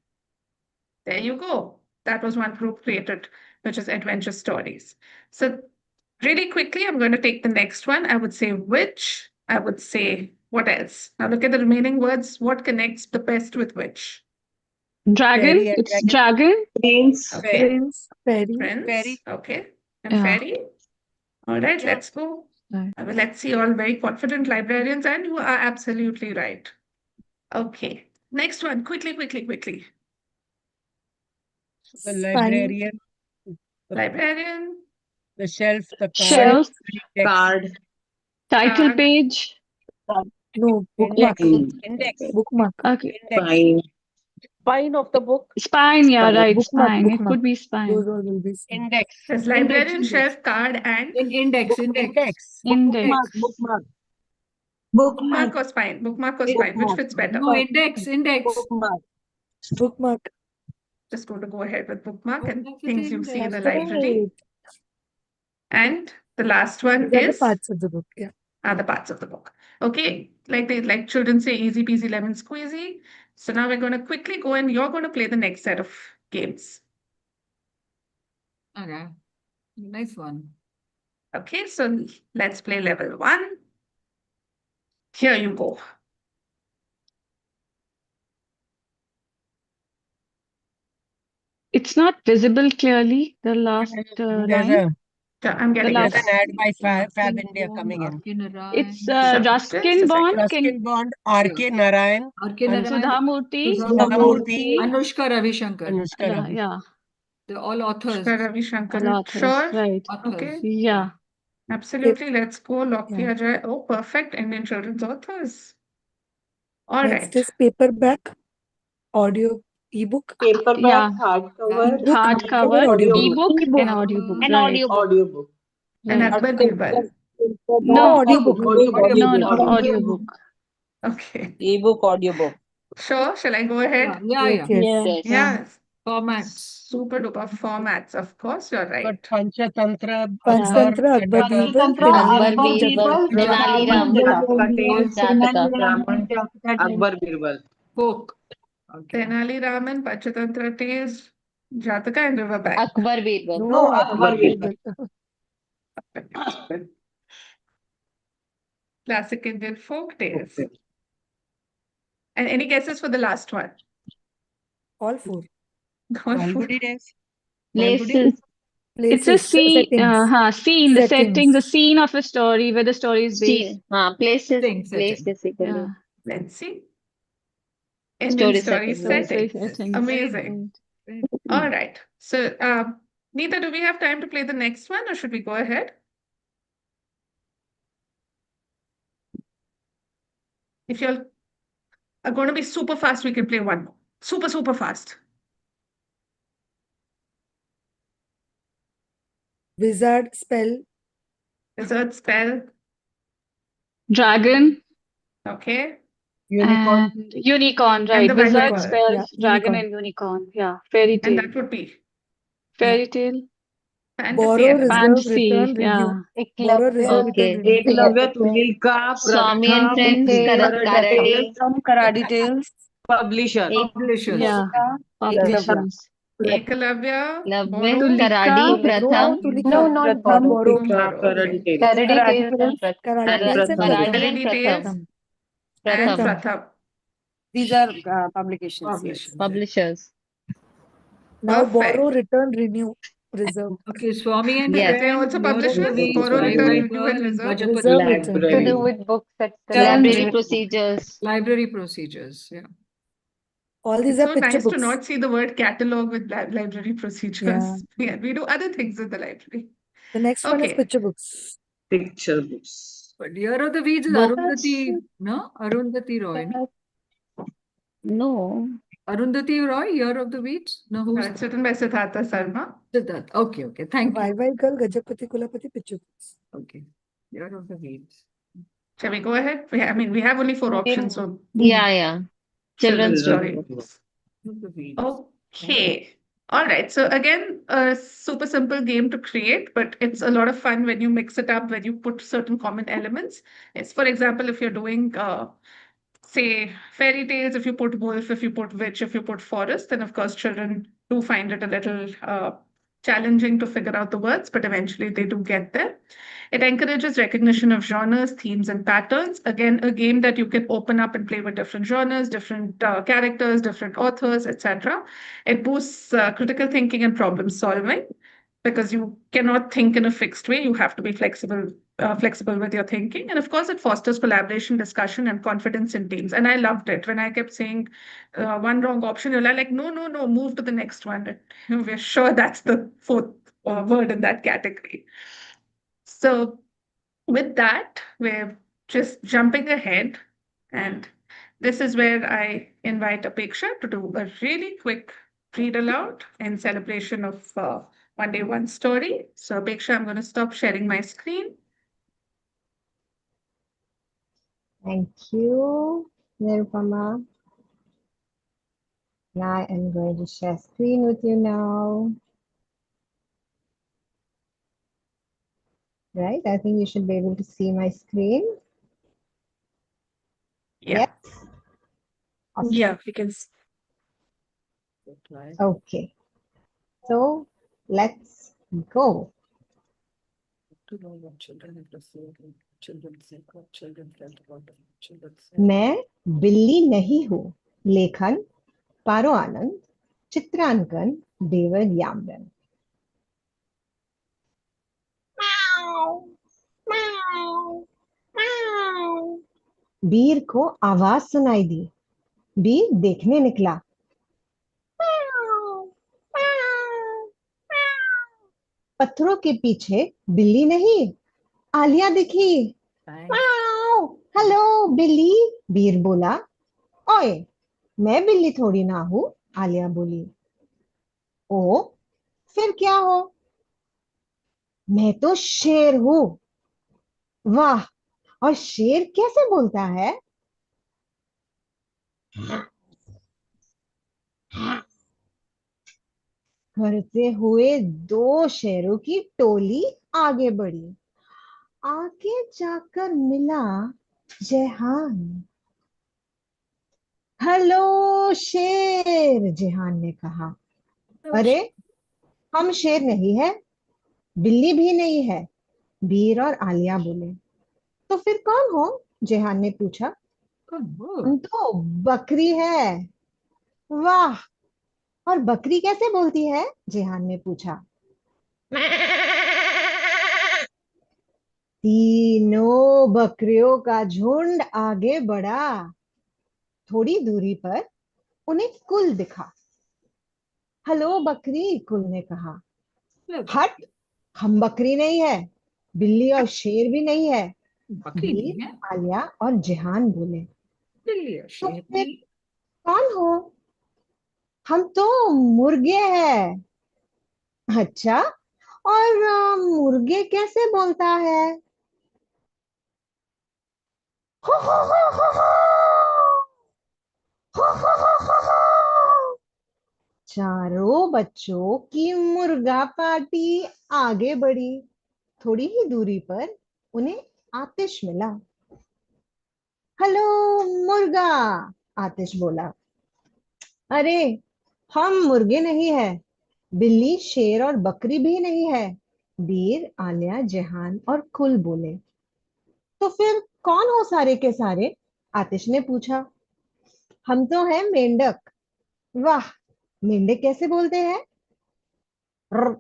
There you go. That was one group created, which is adventure stories. So really quickly, I'm going to take the next one. I would say which. I would say what else? Now look at the remaining words. What connects the best with which? Dragon. Fairy and It's dragon. dragon. Prince. Okay. Prince, fairy. Prince. Fairy. Okay. And Yeah. fairy. All right, Yeah. let's go. Right. Well, let's see, all very confident librarians, and you are absolutely right. Okay, next one, quickly. The Spine. librarian, Librarian, the shelf, the card, Shelf, index, Card. title card, page. No, bookmark. index, Bookmark. Okay. index. Spine. Spine of the book. Spine, yeah, Spine. right, Bookmark. spine. It Bookmark. could be Those spine. all will be spine. Index. there's librarian, shelf, card, and Index. Index. Index. Bookmark. bookmark or spine. Bookmark or spine, which fits better? No, index. Bookmark. Bookmark. Just going to go ahead with bookmark and Bookmark with things you see in the That's library. right. And the last one These are the is parts of the book. Yeah. other parts of the book. Okay, like children say, easy peasy lemon squeezy. So now we're going to quickly go and you're going to play the next set of games. Okay. Nice one. Okay, so let's play level 1. Here you go. It's not visible clearly, the last There's line. I'm getting there's it. an ad by Fab India coming in. It's Just Ruskin a Bond, Ruskin Bond, R.K. Narayan, Sudha Murthy, Sudhamurthy, Anushka Ravishankar. Anushka Ravi. yeah, They're all authors. Ravi Shankar. all authors, Sure. right. Okay. Yeah. Absolutely. Let's go. Lock Yeah. kiya jaye. Oh, perfect. Indian children's authors. All Next right. is paperback, audio, ebook. Paperback, Yeah. hardcover, Ebook, Hardcover, audiobook. ebook, and audiobook, An right. Audiobook. And Right. Akbar Birbal. No, audiobook. no, audiobook. Okay. Ebook, audiobook. Sure. Shall I go ahead? Yes. Yes. Formats. Super duper formats. Of course, you're right. But Panchatantra, Panchatantra, Akbar Birbal, Tenali Raman, Tenali Ram. Akbar Birbal. Folk. Tenali Raman, Panchatantra Tales, Jataka, and Riverbank. Akbar Birbal. No, Akbar Birbal. Classic Indian folk tales. And any guesses for the last one? all four. Malgudi days. Places. It's a Places, scene, settings. scene, the setting, Settings. the scene of a story where the story is based. Places. Setting. Yeah. Let's see. Indian story Story settings. settings. Amazing. All right. So, Neeta, do we have time to play the next one or should we go ahead? If you're going to be super fast, we can play one more. Super fast. Wizard, spell. Wizard, spell. Dragon. Okay. Unicorn. And unicorn, right. And the Wizard, unicorn. spell, Yeah, dragon, unicorn. and unicorn. Yeah. Fairy And tale. that would be Fairy tale. fantasy. Borrow, element. reserve, Fantasy. return, Yeah. review. Borrow, reserve, return, review. Eklavya, Tulika, Swami and Pratham, Friends, Karate. Karate Tales, Publisher. Publishers. Yeah. Publishers. Ekalavya, Love Borrow, Karadi, Pratham. No, not borrow. Borrow. Okay. Karate Tales. Karate Tales and Karadi Pratham. and Tales Pratham. and Pratham. Pratham. These are publications. Publishers. Publishers. Now Perfect. borrow, return, renew, reserve. Okay, Swami and Yes. Friends. They're also Year of the publishers. Week, Borrow, return, Library renew, and Pearl, and reserve. Bajapati. Reserve, return. Library. To do with books, etc. Library procedures. Library procedures. Yeah. All these It's are so picture nice to books. not see the word catalog with library procedures. Yeah, we do other things in the library. The next one is Okay. picture books. Picture books. But Year of the Weeds is Books. Arundhati, no? Arundhati Roy. No? No. Arundhati Roy, Year of the Weeds? No, who's It's written by Siddhartha Sarma. that? Okay, thank you. YY Girl, Gajapati Kulapati, picture books. Okay, Year of the Weeds. Shall we go ahead? We have only 4 options. So Yeah. Children's story. Year of the Weeds. Okay. All right. So again, a super simple game to create, but it's a lot of fun when you mix it up, when you put certain common elements. It's, for example, if you're doing, say, fairy tales, if you put wolf, if you put witch, if you put forest, then of course children do find it a little challenging to figure out the words, but eventually they do get there. It encourages recognition of genres, themes, and patterns. Again, a game that you can open up and play with different genres, different characters, different authors, etc. It boosts critical thinking and problem solving. because you cannot think in a fixed way. You have to be flexible with your thinking. And of course, it fosters collaboration, discussion, and confidence in teams. And I loved it when I kept saying one wrong option. You're like, no, no, no, move to the next one. We're sure that's the fourth word in that category. So with that, we're just jumping ahead. And this is where I invite Apeksha to do a really quick read aloud in celebration of One Day One Story. So, Apeksha, I'm going to stop sharing my screen. Thank you, Nirupama. I am going to share screen with you now. Right, I think you should be able to see my screen. Yeah. Yes? Awesome. Yeah, we can see. Okay, so let's go. To know what children have received, children think, what children felt about them, children said. मैं बिल्ली नहीं हूँ. लेखन पारो आनंद. चित्रांकन देवर यामरन. बीर को आवाज सुनाई दी. बीर देखने निकला. पत्थरों के पीछे बिल्ली नहीं, आलिया दिखी. हेलो बिल्ली, बीर बोला. ओए, मैं बिल्ली थोड़ी ना हूँ, आलिया बोली. ओ, फिर क्या हो? मैं तो शेर हूँ. वाह, और शेर कैसे बोलता है? करते हुए दो शेरों की टोली आगे बढ़ी. आगे जाकर मिला जेहान. हेलो शेर, जेहान ने कहा. अरे, हम शेर नहीं है, बिल्ली भी नहीं है, बीर और आलिया बोले. तो फिर कौन हो? जेहान ने पूछा. हम तो बकरी है. वाह, और बकरी कैसे बोलती है? जेहान ने पूछा. तीनों बकरियों का झुंड आगे बढ़ा. थोड़ी दूरी पर उन्हें कुल दिखा. हेलो बकरी, कुल ने कहा. हट, हम बकरी नहीं है, बिल्ली और शेर भी नहीं है, बीर, आलिया और जेहान बोले. तो फिर कौन हो? हम तो मुर्गे हैं. अच्छा, और मुर्गे कैसे बोलता है? चारों बच्चों की मुर्गा पार्टी आगे बढ़ी. थोड़ी ही दूरी पर उन्हें आतिश मिला. हेलो मुर्गा, आतिश बोला. अरे, हम मुर्गे नहीं है, बिल्ली, शेर और बकरी भी नहीं है, बीर, आलिया, जेहान और कुल बोले. तो फिर कौन हो सारे के सारे? आतिश ने पूछा. हम तो हैं मेंढक. वाह, मेंढक कैसे बोलते हैं? र,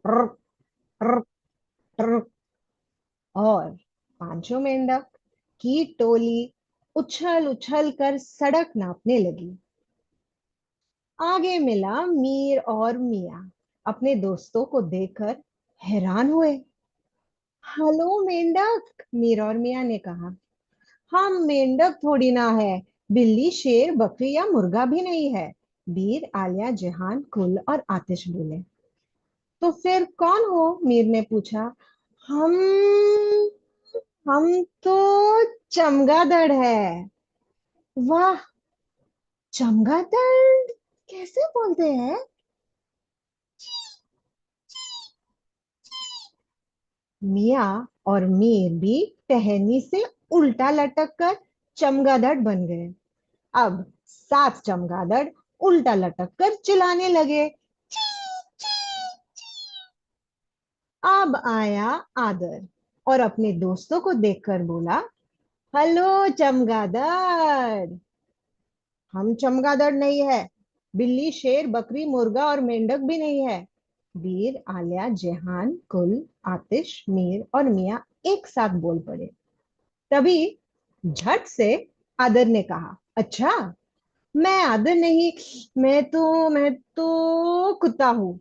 र, र, र. और पांचों मेंढक की टोली उछल उछल कर सड़क नापने लगी. आगे मिला मीर और मियां. अपने दोस्तों को देखकर हैरान हुए. हेलो मेंढक, मीर और मियां ने कहा. हम मेंढक थोड़ी ना है, बिल्ली, शेर, बकरी या मुर्गा भी नहीं है, बीर, आलिया, जेहान, कुल और आतिश बोले. तो फिर कौन हो? मीर ने पूछा. हम हम तो चमगादड़ है. वाह, चमगादड़ कैसे बोलते हैं? मियाँ और मीर भी टहनी से उल्टा लटक कर चमगादड़ बन गए. अब 7 चमगादड़ उल्टा लटक कर चिल्लाने लगे. अब आया आदर और अपने दोस्तों को देखकर बोला. हेलो चमगादड़. हम चमगादड़ नहीं है, बिल्ली, शेर, बकरी, मुर्गा और मेंढक भी नहीं है, वीर, आलिया, जेहान, कुल, आतिश, मीर और मिया एक साथ बोल पड़े। तभी झट से आदर ने कहा, अच्छा, मैं आदर नहीं, मैं तो कुत्ता हूँ।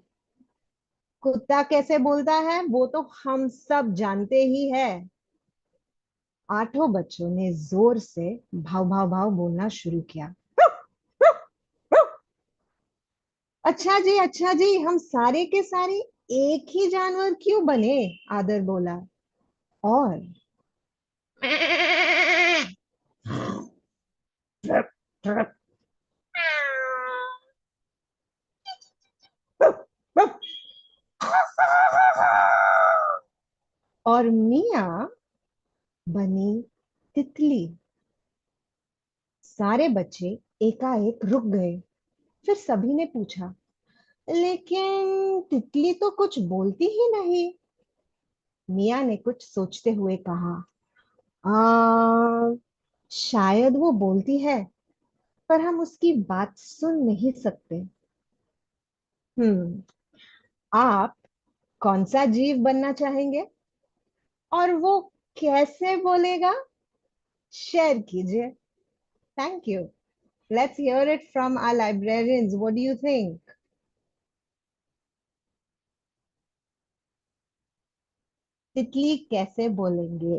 कुत्ता कैसे बोलता है वो तो हम सब जानते ही है। आठों बच्चों ने जोर से भाव भाव भाव बोलना शुरू किया। अच्छा जी, हम सारे के सारे एक ही जानवर क्यों बने? आदर बोला। और और मिया बनी तितली। सारे बच्चे एकाएक रुक गए। फिर सभी ने पूछा, लेकिन तितली तो कुछ बोलती ही नहीं। मिया ने कुछ सोचते हुए कहा, शायद वो बोलती है, पर हम उसकी बात सुन नहीं सकते। आप कौन सा जीव बनना चाहेंगे और वो कैसे बोलेगा? शेयर कीजिए। Thank you. Let's hear it from our librarians. What do you think? तितली कैसे बोलेंगे?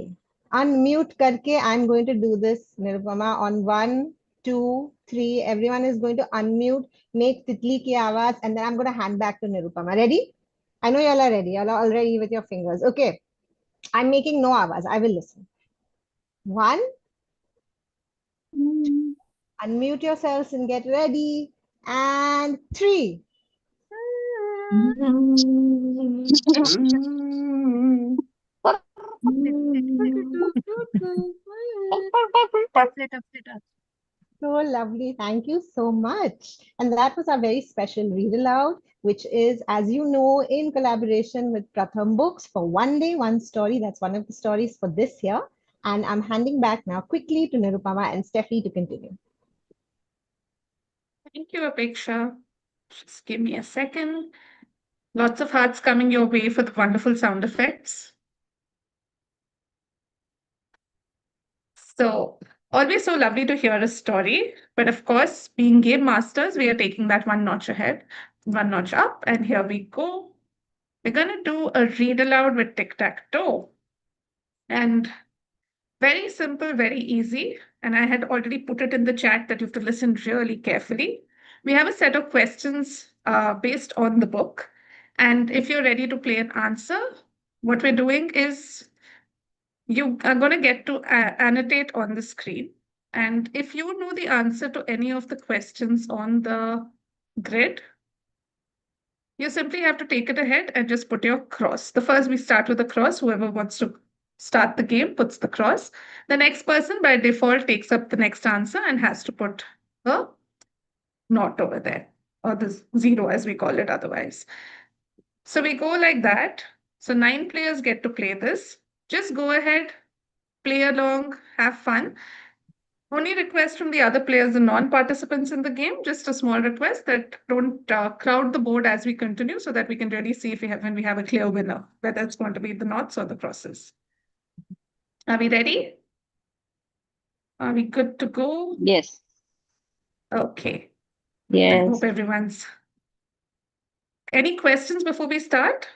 Unmute करके I'm going to do this, Nirupama, on 1, 2, 3. Everyone is going to unmute, make तितली की आवाज, and then I'm going to hand back to Nirupama. Ready? I know y'all are ready. Y'all are all ready with your fingers. Okay. I'm making no आवाज. I will listen. 1. Unmute yourselves and get ready. And 3. So lovely. Thank you so much. And that was our very special read aloud, which is, as you know, in collaboration with Pratham Books for One Day, One Story. That's one of the stories for this year. And I'm handing back now quickly to Nirupama and Steffi to continue. Thank you, Apeksha. Just give me a second. Lots of hearts coming your way for the wonderful sound effects. So, always so lovely to hear a story. But of course, being game masters, we are taking that one notch ahead, one notch up. And here we go. We're going to do a read aloud with tic-tac-toe. And very simple, very easy. And I had already put it in the chat that you have to listen really carefully. We have a set of questions based on the book. And if you're ready to play an answer, what we're doing is you are going to get to annotate on the screen. And if you know the answer to any of the questions on the grid, you simply have to take it ahead and just put your cross. The first we start with a cross. Whoever wants to start the game puts the cross. The next person by default takes up the next answer and has to put a not over there, or the 0 as we call it otherwise. So we go like that. So 9 players get to play this. Just go ahead, play along, have fun. Only request from the other players and non-participants in the game, just a small request that don't crowd the board as we continue so that we can really see if when we have a clear winner, whether it's going to be the knots or the crosses. Are we ready? Are we good to go? Yes. Okay. I Yes. hope everyone's... Any questions before we start?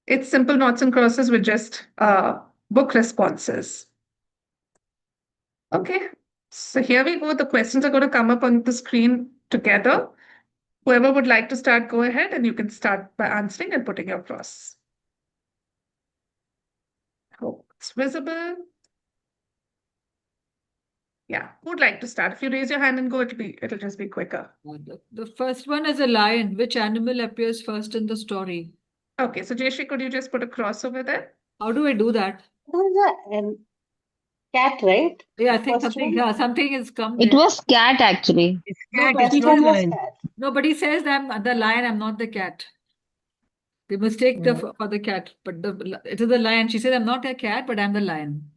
It's simple knots and crosses with just book responses. Okay. So here we go. The questions are going to come up on the screen together. Whoever would like to start, go ahead, and you can start by answering and putting your cross. Hope it's visible. Yeah, who would like to start? If you raise your hand and go, it'll just be quicker. The first one is a lion. Which animal appears first in the story? Okay, so Jayashree, could you just put a cross over there? How do I do that? Cat, right? Yeah, I think something has come It there. was cat actually. No, cat, but he it's not says, lion. nobody says that I'm the lion, I'm not the cat. They mistake for the cat, but it is the lion. She says, I'm not a cat, but I'm the lion.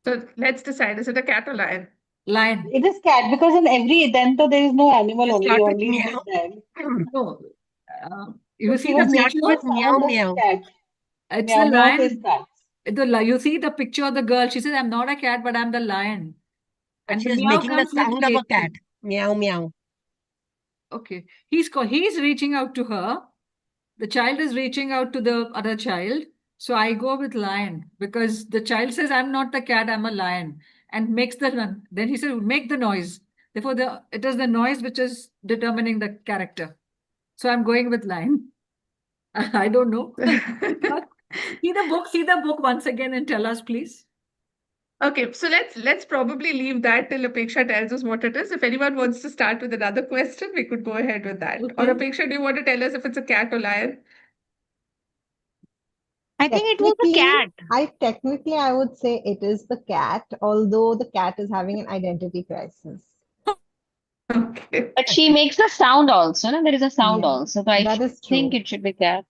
So let's decide, is it a cat or lion? Lion. It is cat because in every then there is no animal only Start with only meow. No, You So see she the was making picture? the sound of cat. It's Meow the meow is lion. cat. You see the picture of the girl. She says, "I'm not a cat, but I'm the lion." But And she the was meow making the comes little sound of a later. cat. Meow meow. Okay. He's reaching out to her. The child is reaching out to the other child. So I go with lion because the child says, "I'm not the cat, I'm a lion," and makes the run. Then he said, "Make the noise." Therefore, it is the noise which is determining the character. So I'm going with lion. I don't know. See the book once again and tell us, please. Okay, so let's probably leave that till Apeksha tells us what it is. If anyone wants to start with another question, we could go ahead with that. Or Okay. Apeksha, do you want to tell us if it's a cat or lion? I think it was a cat. Technically, I would say it is the cat, although the cat is having an identity crisis. Okay. But she makes a sound also, no? There is a sound Yeah, also. So I that is think true. it should be cat.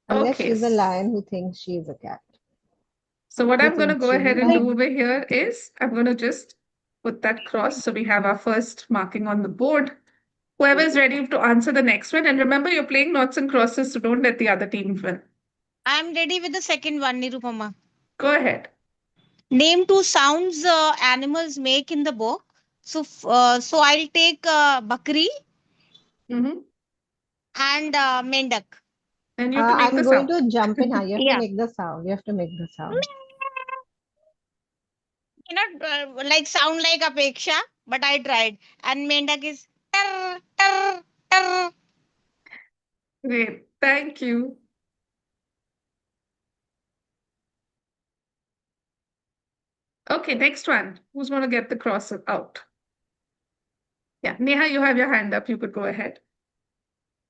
Unless Okay. she's a lion who thinks she is a cat. So what I'm Which going to is go should be ahead and do fine. over here is I'm going to just put that cross. So we have our first marking on the board. Whoever is ready to answer the next one. And remember, you're playing noughts and crosses, so don't let the other team win. I'm ready with the second one, Nirupama. Go ahead. Name two sounds animals make in the book. So I'll take Bakri and Mendak. And you have to make I'm the going sound. to jump in. You have to Yeah. make the sound. You have to make the sound. Cannot like sound like Apeksha, but I tried. And Mendak is tar, tar, tar. Great. Thank you. Okay, next one. Who's going to get the cross out? Yeah, Neha, you have your hand up. You could go ahead.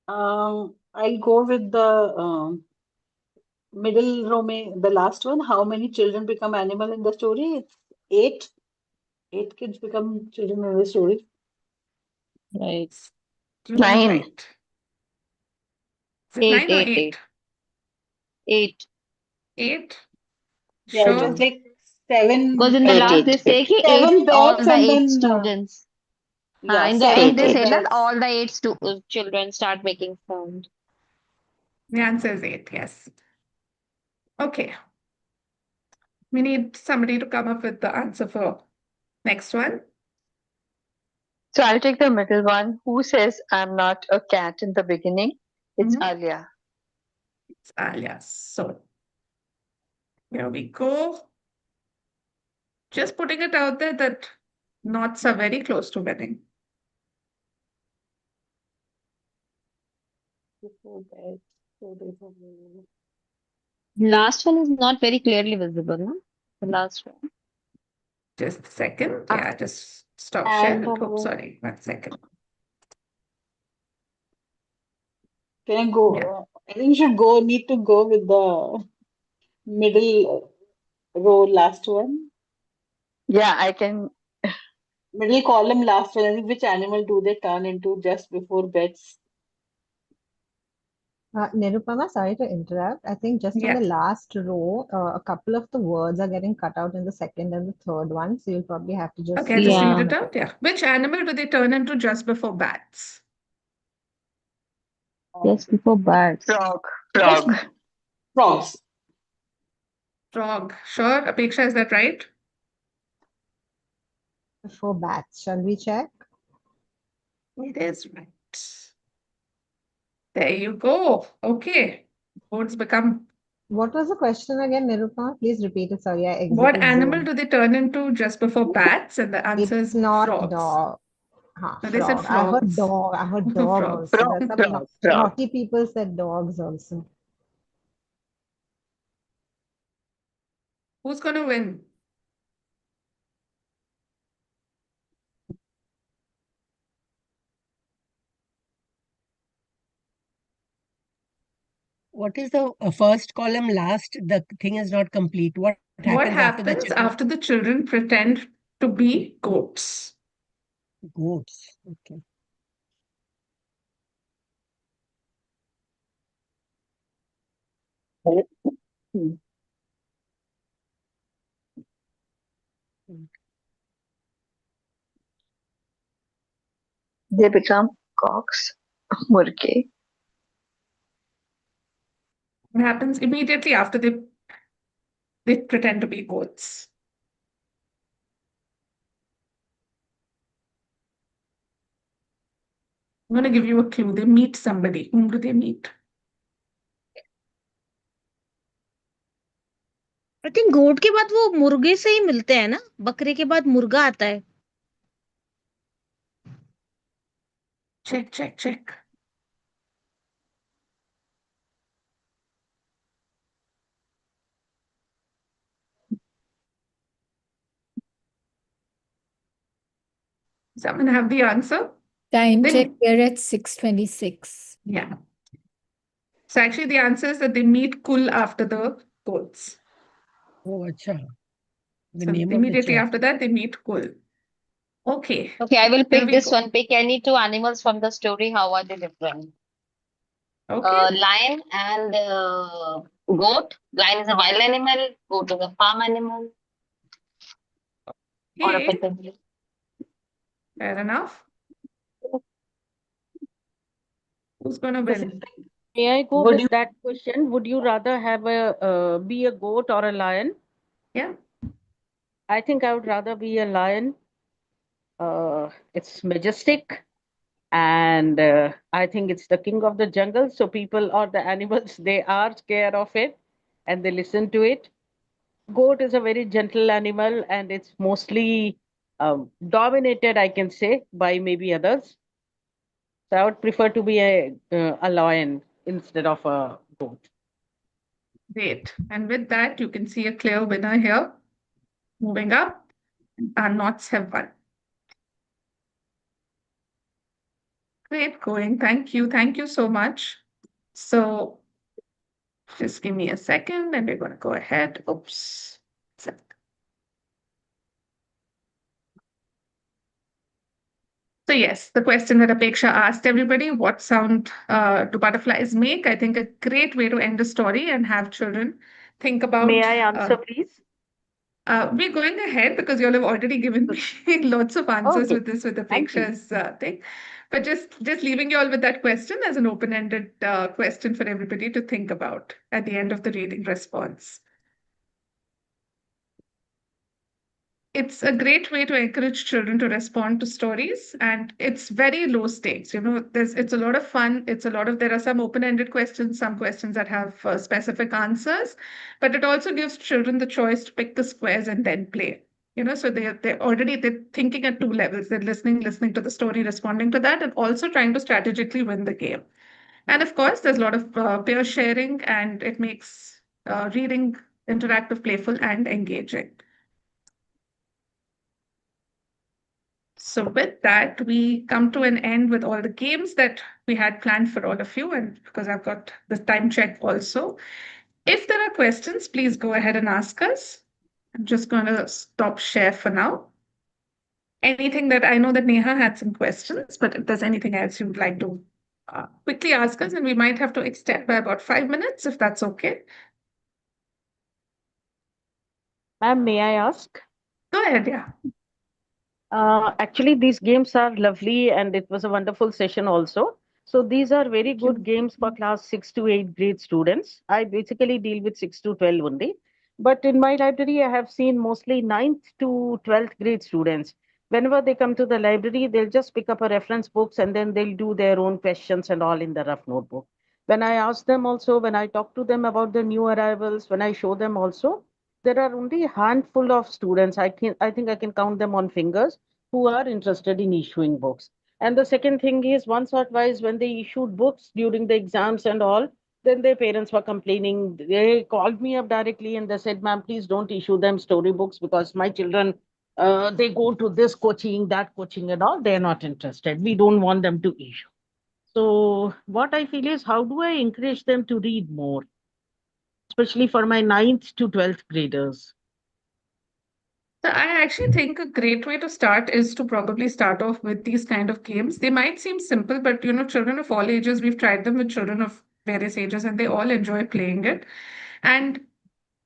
I'll go with the middle row, the last one. How many children become animal in the story? It's 8. 8 kids become children in the story. Right. You got it 9. right. Is it 8, 9 or 8, 8? 8. 8? Yeah, it Sure. was like 7. Because in the last they say ki 7 8, all beds the and 8 then students. yeah, In the 7 end they say that beds. all the 8 children start making sound. The answer is 8, yes. Okay. We need somebody to come up with the answer for next one. So I'll take the middle one. Who says I'm not a cat in the beginning? It's Alia. It's Alia. So here we go. Just putting it out there that knots are very close to winning. Last one is not very clearly visible, no? The last one. Just a second. Yeah, just stop And share. Oh, sorry. 1 second. can I go? I think you should need to go with the middle row, last one. Yeah, I can. Middle column, last one. I think which animal do they turn into just before beds? Nirupama, sorry to interrupt. I think just in the last row, a couple of the words are getting cut out in the second and the third one. So you'll probably have to just. Okay, I'll just read it out. Yeah. Which animal do they turn into just before bats? Just before bats. Frog. Frogs. Frog. Sure. Apeksha, is that right? Before bats. Shall we check? It is right. There you go. Okay. Boards become. What was the question again, Nirupama? Please repeat it. Sorry, I exited What animal Zoom. do they turn into just before bats? And the answer It's is not frogs. dog. No, they said Frog. I heard frogs. dog. I heard dog Frogs. also. There's some naughty people said dogs also. Who's going to win? What is the first column last? The thing is not complete. What What happens after the happens children? after the children pretend to be goats? Goats. Okay. They become cocks, murke. It happens immediately after they pretend to be goats. I'm going to give you a clue. They meet somebody. Whom do they meet? I think goat के बाद वो मुर्गे से ही मिलते हैं ना, बकरे के बाद मुर्गा आता है. Check. Does someone have the answer? Time Then- check here at 6:26. Yeah. So actually the answer is that they meet Kul after the goats. Oh, acha. The So name of the immediately chapter. after that, they meet Kul. Okay. Okay, I will Here pick we this go. one. Pick any two animals from the story. How are they different? Okay. Lion and goat. Lion is a wild animal. Goat is a farm animal. Or a Okay. pet animal. Fair enough. Who's going to win? May I go Would with you- that question? Would you rather have be a goat or a lion? Yeah. I think I would rather be a lion. It's majestic, and I think it's the king of the jungle. So people or the animals, they are scared of it, and they listen to it. Goat is a very gentle animal, and it's mostly dominated, I can say, by maybe others. So I would prefer to be a lion instead of a goat. Great. And with that, you can see a clear winner here. Moving up, our knots have won. Great going. Thank you. Thank you so much. So just give me a second and we're going to go ahead. Oops. So yes, the question that Apeksha asked everybody, what sound do butterflies make? I think a great way to end a story and have children think about. May I answer, please? We're going ahead because you all have already given me lots of answers Okay. with Thank you. Apeksha's thing. But just leaving you all with that question as an open-ended question for everybody to think about at the end of the reading response. It's a great way to encourage children to respond to stories, and it's very low stakes. You know, it's a lot of fun. There are some open-ended questions, some questions that have specific answers, but it also gives children the choice to pick the squares and then play. You know, so they're thinking at two levels. They're listening to the story, responding to that, and also trying to strategically win the game. And of course, there's a lot of peer sharing, and it makes reading interactive, playful, and engaging. So with that, we come to an end with all the games that we had planned for all of you, and because I've got the time check also. If there are questions, please go ahead and ask us. I'm just going to stop share for now. Anything that I know that Neha had some questions, but if there's anything else you would like to quickly ask us, and we might have to extend by about 5 minutes, if that's okay. Ma'am, may I ask? Go ahead, yeah. Actually, these games are lovely, and it was a wonderful session also. So these are very good games for class 6 to 8 grade students. I basically deal with 6 to 12 only. But in my library, I have seen mostly 9th to 12th grade students. Whenever they come to the library, they'll just pick up a reference books and then they'll do their own questions and all in the rough notebook. When I ask them also, when I talk to them about the new arrivals, when I show them also, there are only a handful of students. I think I can count them on fingers who are interested in issuing books. And the second thing is, once or twice when they issued books during the exams and all, then their parents were complaining. They called me up directly and they said, "Ma'am, please don't issue them storybooks because my children, they go to this coaching, that coaching and all. They're not interested. We don't want them to issue." So what I feel is, how do I encourage them to read more, especially for my 9th to 12th graders? So I actually think a great way to start is to probably start off with these kind of games. They might seem simple, but you know, children of all ages, we've tried them with children of various ages, and they all enjoy playing it. And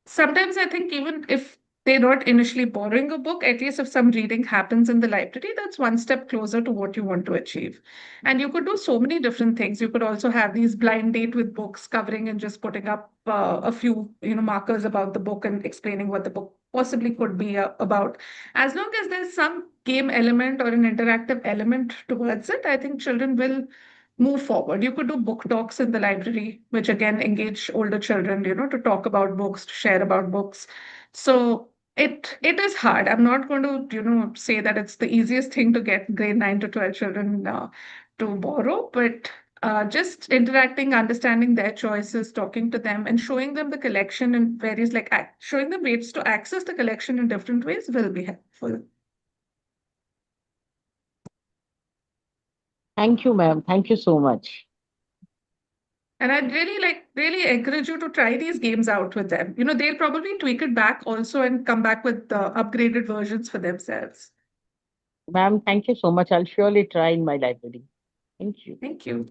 sometimes I think even if they're not initially borrowing a book, at least if some reading happens in the library, that's one step closer to what you want to achieve. And you could do so many different things. You could also have these blind date with books, covering and just putting up a few, markers about the book and explaining what the book possibly could be about. As long as there's some game element or an interactive element towards it, I think children will move forward. You could do book talks in the library, which again engage older children, to talk about books, to share about books. So it is hard. I'm not going to, say that it's the easiest thing to get grade 9 to 12 children to borrow, but just interacting, understanding their choices, talking to them, and showing them the collection in various, like showing them ways to access the collection in different ways will be helpful. Thank you, ma'am. Thank you so much. And I'd really encourage you to try these games out with them. They'll probably tweak it back also and come back with upgraded versions for themselves. Ma'am, thank you so much. I'll surely try in my library. Thank you. Thank you.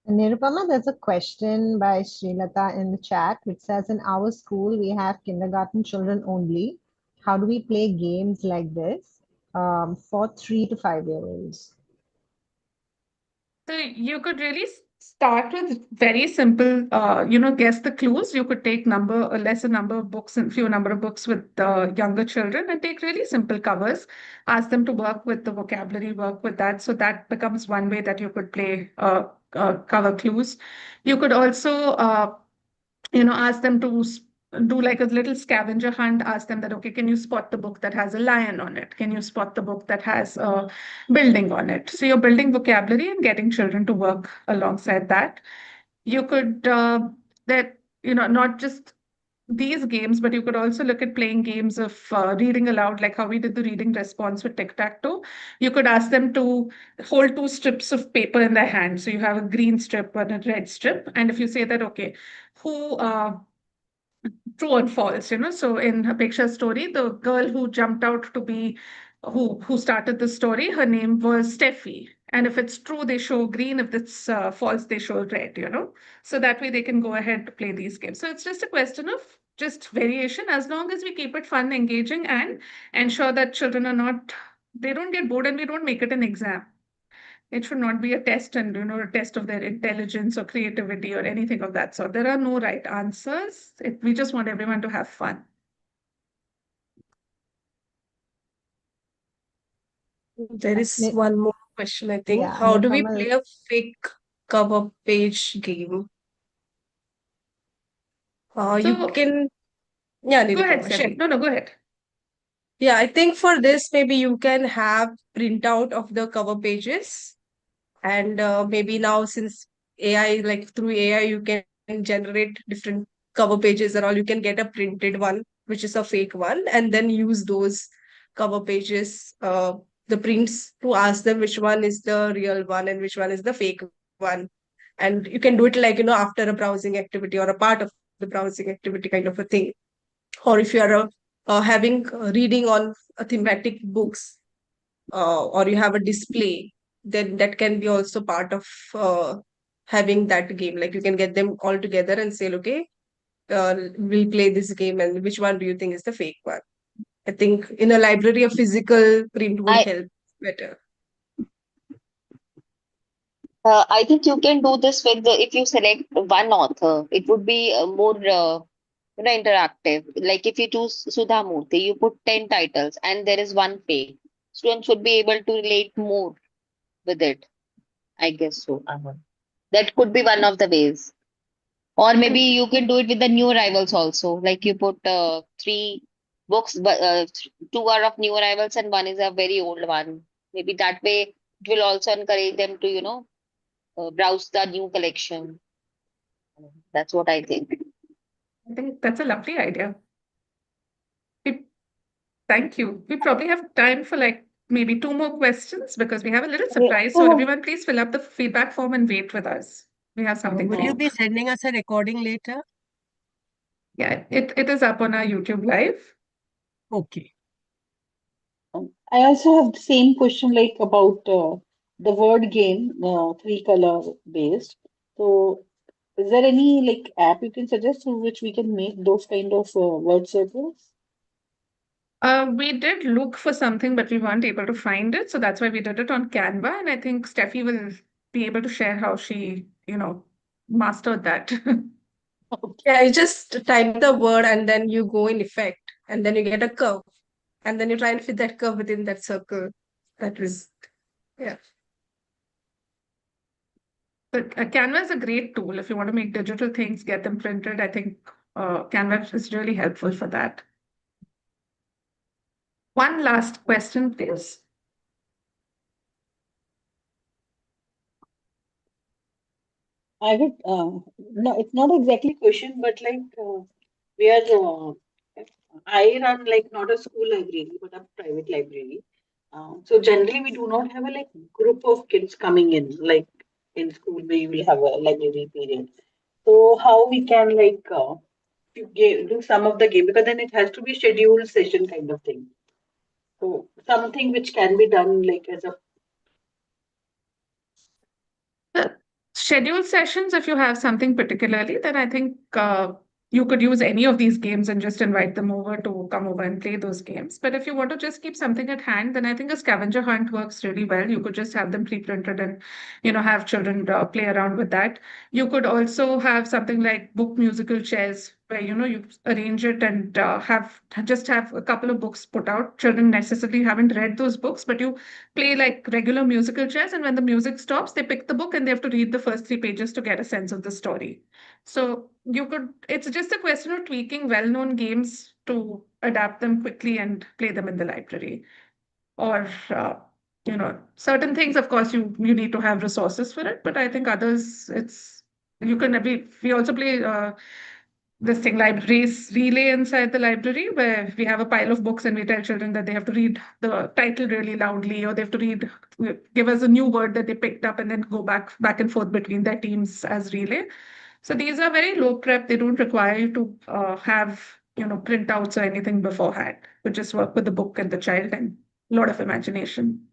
Nirupama, there's a question by Srilata in the chat which says, in our school, we have kindergarten children only. How do we play games like this for 3 to 5-year-olds? So you could really start with very simple, guess the clues. You could take a lesser number of books and few number of books with younger children and take really simple covers. Ask them to work with the vocabulary, work with that. So that becomes one way that you could play cover clues. You could also, ask them to do like a little scavenger hunt. Ask them that, okay, can you spot the book that has a lion on it? Can you spot the book that has a building on it? So you're building vocabulary and getting children to work alongside that. You could, not just these games, but you could also look at playing games of reading aloud, like how we did the reading response with tic-tac-toe. You could ask them to hold two strips of paper in their hand. So you have a green strip and a red strip. And if you say that, okay, who true or false, So in Apeksha's story, the girl who jumped out to be who started the story, her name was Steffi. And if it's true, they show green. If it's false, they show red, So that way they can go ahead to play these games. So it's just a question of just variation, as long as we keep it fun, engaging, and ensure that children they don't get bored and we don't make it an exam. It should not be a test and a test of their intelligence or creativity or anything of that sort. There are no right answers. We just want everyone to have fun. There is one more question, I think. Yeah, How do we Nirupama, play a fake cover page game? You can, yeah, Go ahead, Nirupama, share. Steffi. No, go ahead. Yeah, I think for this, maybe you can have printout of the cover pages. And maybe now, since AI, like through AI, you can generate different cover pages and all, you can get a printed one, which is a fake one, and then use those cover pages, the prints, to ask them which one is the real one and which one is the fake one. And you can do it like, after a browsing activity or a part of the browsing activity kind of a thing. Or if you are having reading on a thematic books, or you have a display, then that can be also part of having that game. Like you can get them all together and say, okay, we'll play this game, and which one do you think is the fake one? I think in a library, a physical print would help better. I think you can do this with if you select one author, it would be more interactive. Like if you choose Sudha Murthy, you put 10 titles and there is one fake. Students would be able to relate more with it. I guess so. That could be one of the ways. Or maybe you can do it with the new arrivals also. Like you put 3 books, but 2 are of new arrivals and one is a very old one. Maybe that way it will also encourage them to, browse the new collection. That's what I think. I think that's a lovely idea. Thank you. We probably have time for like maybe 2 more questions because we have a little surprise. So everyone, please fill up the feedback form and wait with us. We have something Will for you you. be sending us a recording later? Yeah, it is up on our YouTube live. Okay. I also have the same question like about the word game, 3 color based. So Is there any like app you can suggest through which we can make those kind of word circles? We did look for something, but we weren't able to find it. So that's why we did it on Canva. And I think Steffi will be able to share how she, mastered that. Yeah, you just type the word and then you go in effect, and then you get a curve, and then you try and fit that curve within that circle. That was, yeah. But Canva is a great tool. If you want to make digital things, get them printed, I think Canva is really helpful for that. One last question, please. I would no, it's not exactly question, but like we are I run like not a school library, but a private library. So generally, we do not have a like group of kids coming in like in school where you will have a library period. So how we can like do some of the game because then it has to be scheduled session kind of thing. So something which can be done like as a Scheduled sessions, if you have something particularly, then I think you could use any of these games and just invite them over to come over and play those games. But if you want to just keep something at hand, then I think a scavenger hunt works really well. You could just have them pre-printed and, have children play around with that. You could also have something like book musical chairs where, you arrange it and have a couple of books put out. Children necessarily haven't read those books, but you play like regular musical chairs, and when the music stops, they pick the book and they have to read the first 3 pages to get a sense of the story. So it's just a question of tweaking well-known games to adapt them quickly and play them in the library. Or, certain things, of course, you need to have resources for it, but I think others, we also play this thing libraries relay inside the library where we have a pile of books and we tell children that they have to read the title really loudly or they have to give us a new word that they picked up and then go back and forth between their teams as relay. So these are very low prep. They don't require you to have printouts or anything beforehand. You just work with the book and the child and a lot of imagination.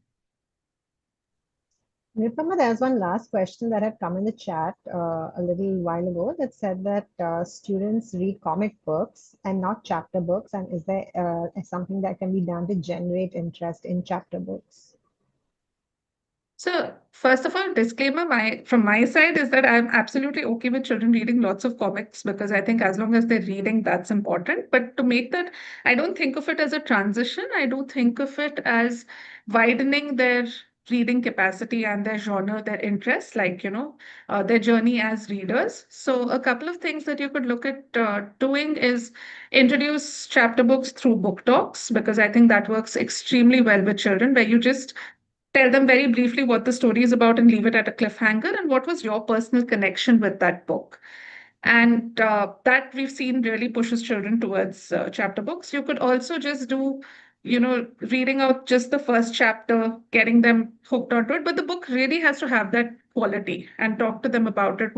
Nirupama, there's one last question that had come in the chat a little while ago that said that students read comic books and not chapter books. And is there something that can be done to generate interest in chapter books? So first of all, disclaimer from my side is that I'm absolutely okay with children reading lots of comics because I think as long as they're reading, that's important. But to make that, I don't think of it as a transition. I do think of it as widening their reading capacity and their genre, their interests, like, their journey as readers. So a couple of things that you could look at doing is introduce chapter books through book talks, because I think that works extremely well with children, where you just tell them very briefly what the story is about and leave it at a cliffhanger and what was your personal connection with that book. And that we've seen really pushes children towards chapter books. You could also just do, reading out just the first chapter, getting them hooked onto it. But the book really has to have that quality and talk to them about it.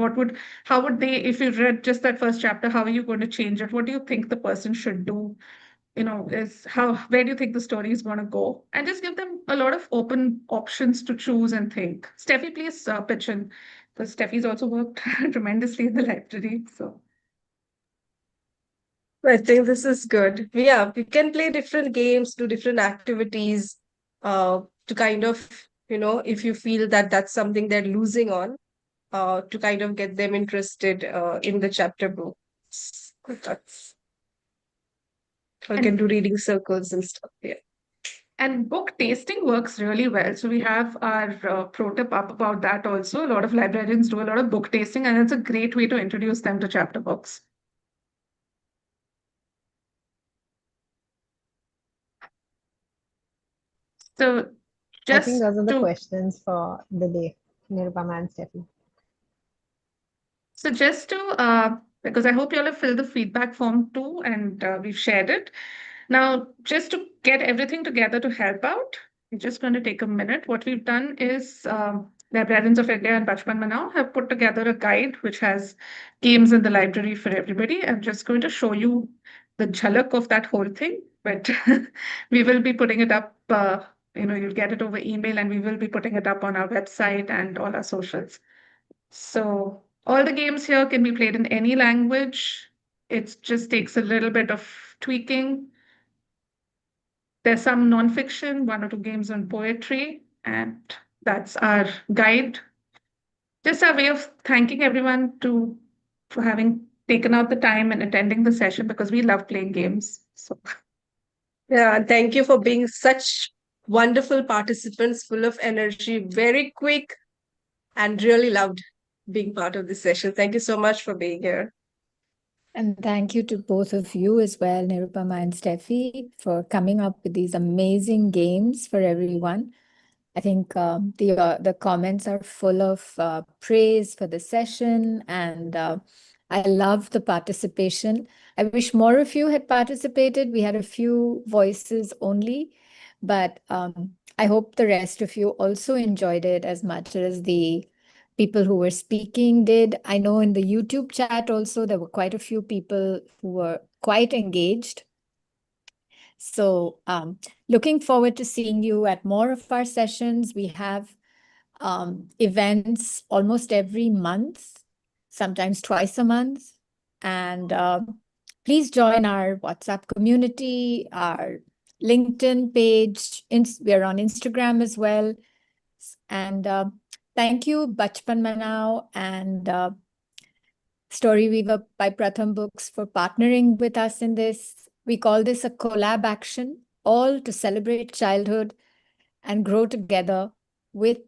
How would they, if you read just that first chapter, how are you going to change it? What do you think the person should do? Where do you think the story is going to go? And just give them a lot of open options to choose and think. Steffi, please pitch in, because Steffi's also worked tremendously in the library. So I think this is good. Yeah, we can play different games, do different activities, to kind of, if you feel that that's something they're losing on, to kind of get them interested in the chapter books. That's, or can do reading circles and stuff. Yeah. And book tasting works really well. So we have our pro tip up about that also. A lot of librarians do a lot of book tasting, and it's a great way to introduce them to chapter books. So I think just those are the to questions for the day, Nirupama and Steffi. So just because I hope you all have filled the feedback form too, and we've shared it. Now, just to get everything together to help out, we're just going to take a minute. What we've done is Librarians of India and Bachpan Manao have put together a guide which has games in the library for everybody. I'm just going to show you the jhalak of that whole thing, but we will be putting it up. You'll get it over email, and we will be putting it up on our website and all our socials. So All the games here can be played in any language. It just takes a little bit of tweaking. There's some nonfiction, one or two games on poetry, and that's our guide. Just a way of thanking everyone for having taken out the time and attending the session because we love playing games. So Yeah, and thank you for being such wonderful participants, full of energy, very quick, and really loved being part of this session. Thank you so much for being here. And thank you to both of you as well, Nirupama and Steffi, for coming up with these amazing games for everyone. I think the comments are full of praise for the session, and I love the participation. I wish more of you had participated. We had a few voices only, but I hope the rest of you also enjoyed it as much as the people who were speaking did. I know in the YouTube chat also, there were quite a few people who were quite engaged. So looking forward to seeing you at more of our sessions. We have events almost every month, sometimes twice a month. And please join our WhatsApp community, our LinkedIn page. We're on Instagram as well. And thank you, Bachpan Manao and Story Weaver by Pratham Books for partnering with us in this. We call this a collab action, all to celebrate childhood and grow together with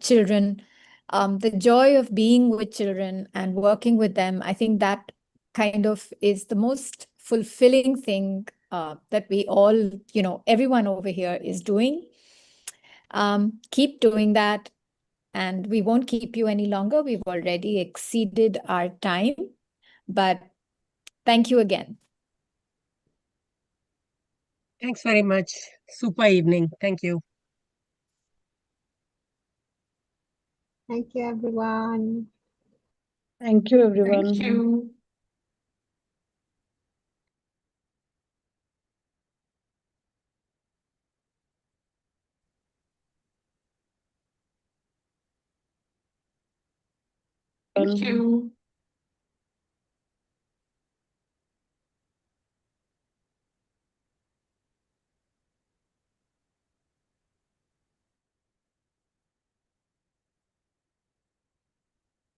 children. The joy of being with children and working with them, I think that kind of is the most fulfilling thing that we all, everyone over here is doing. Keep doing that. And we won't keep you any longer. We've already exceeded our time. But thank you again. Thanks very much. Super evening. Thank you. Thank you, everyone. Thank you, everyone. thank you. Thank you.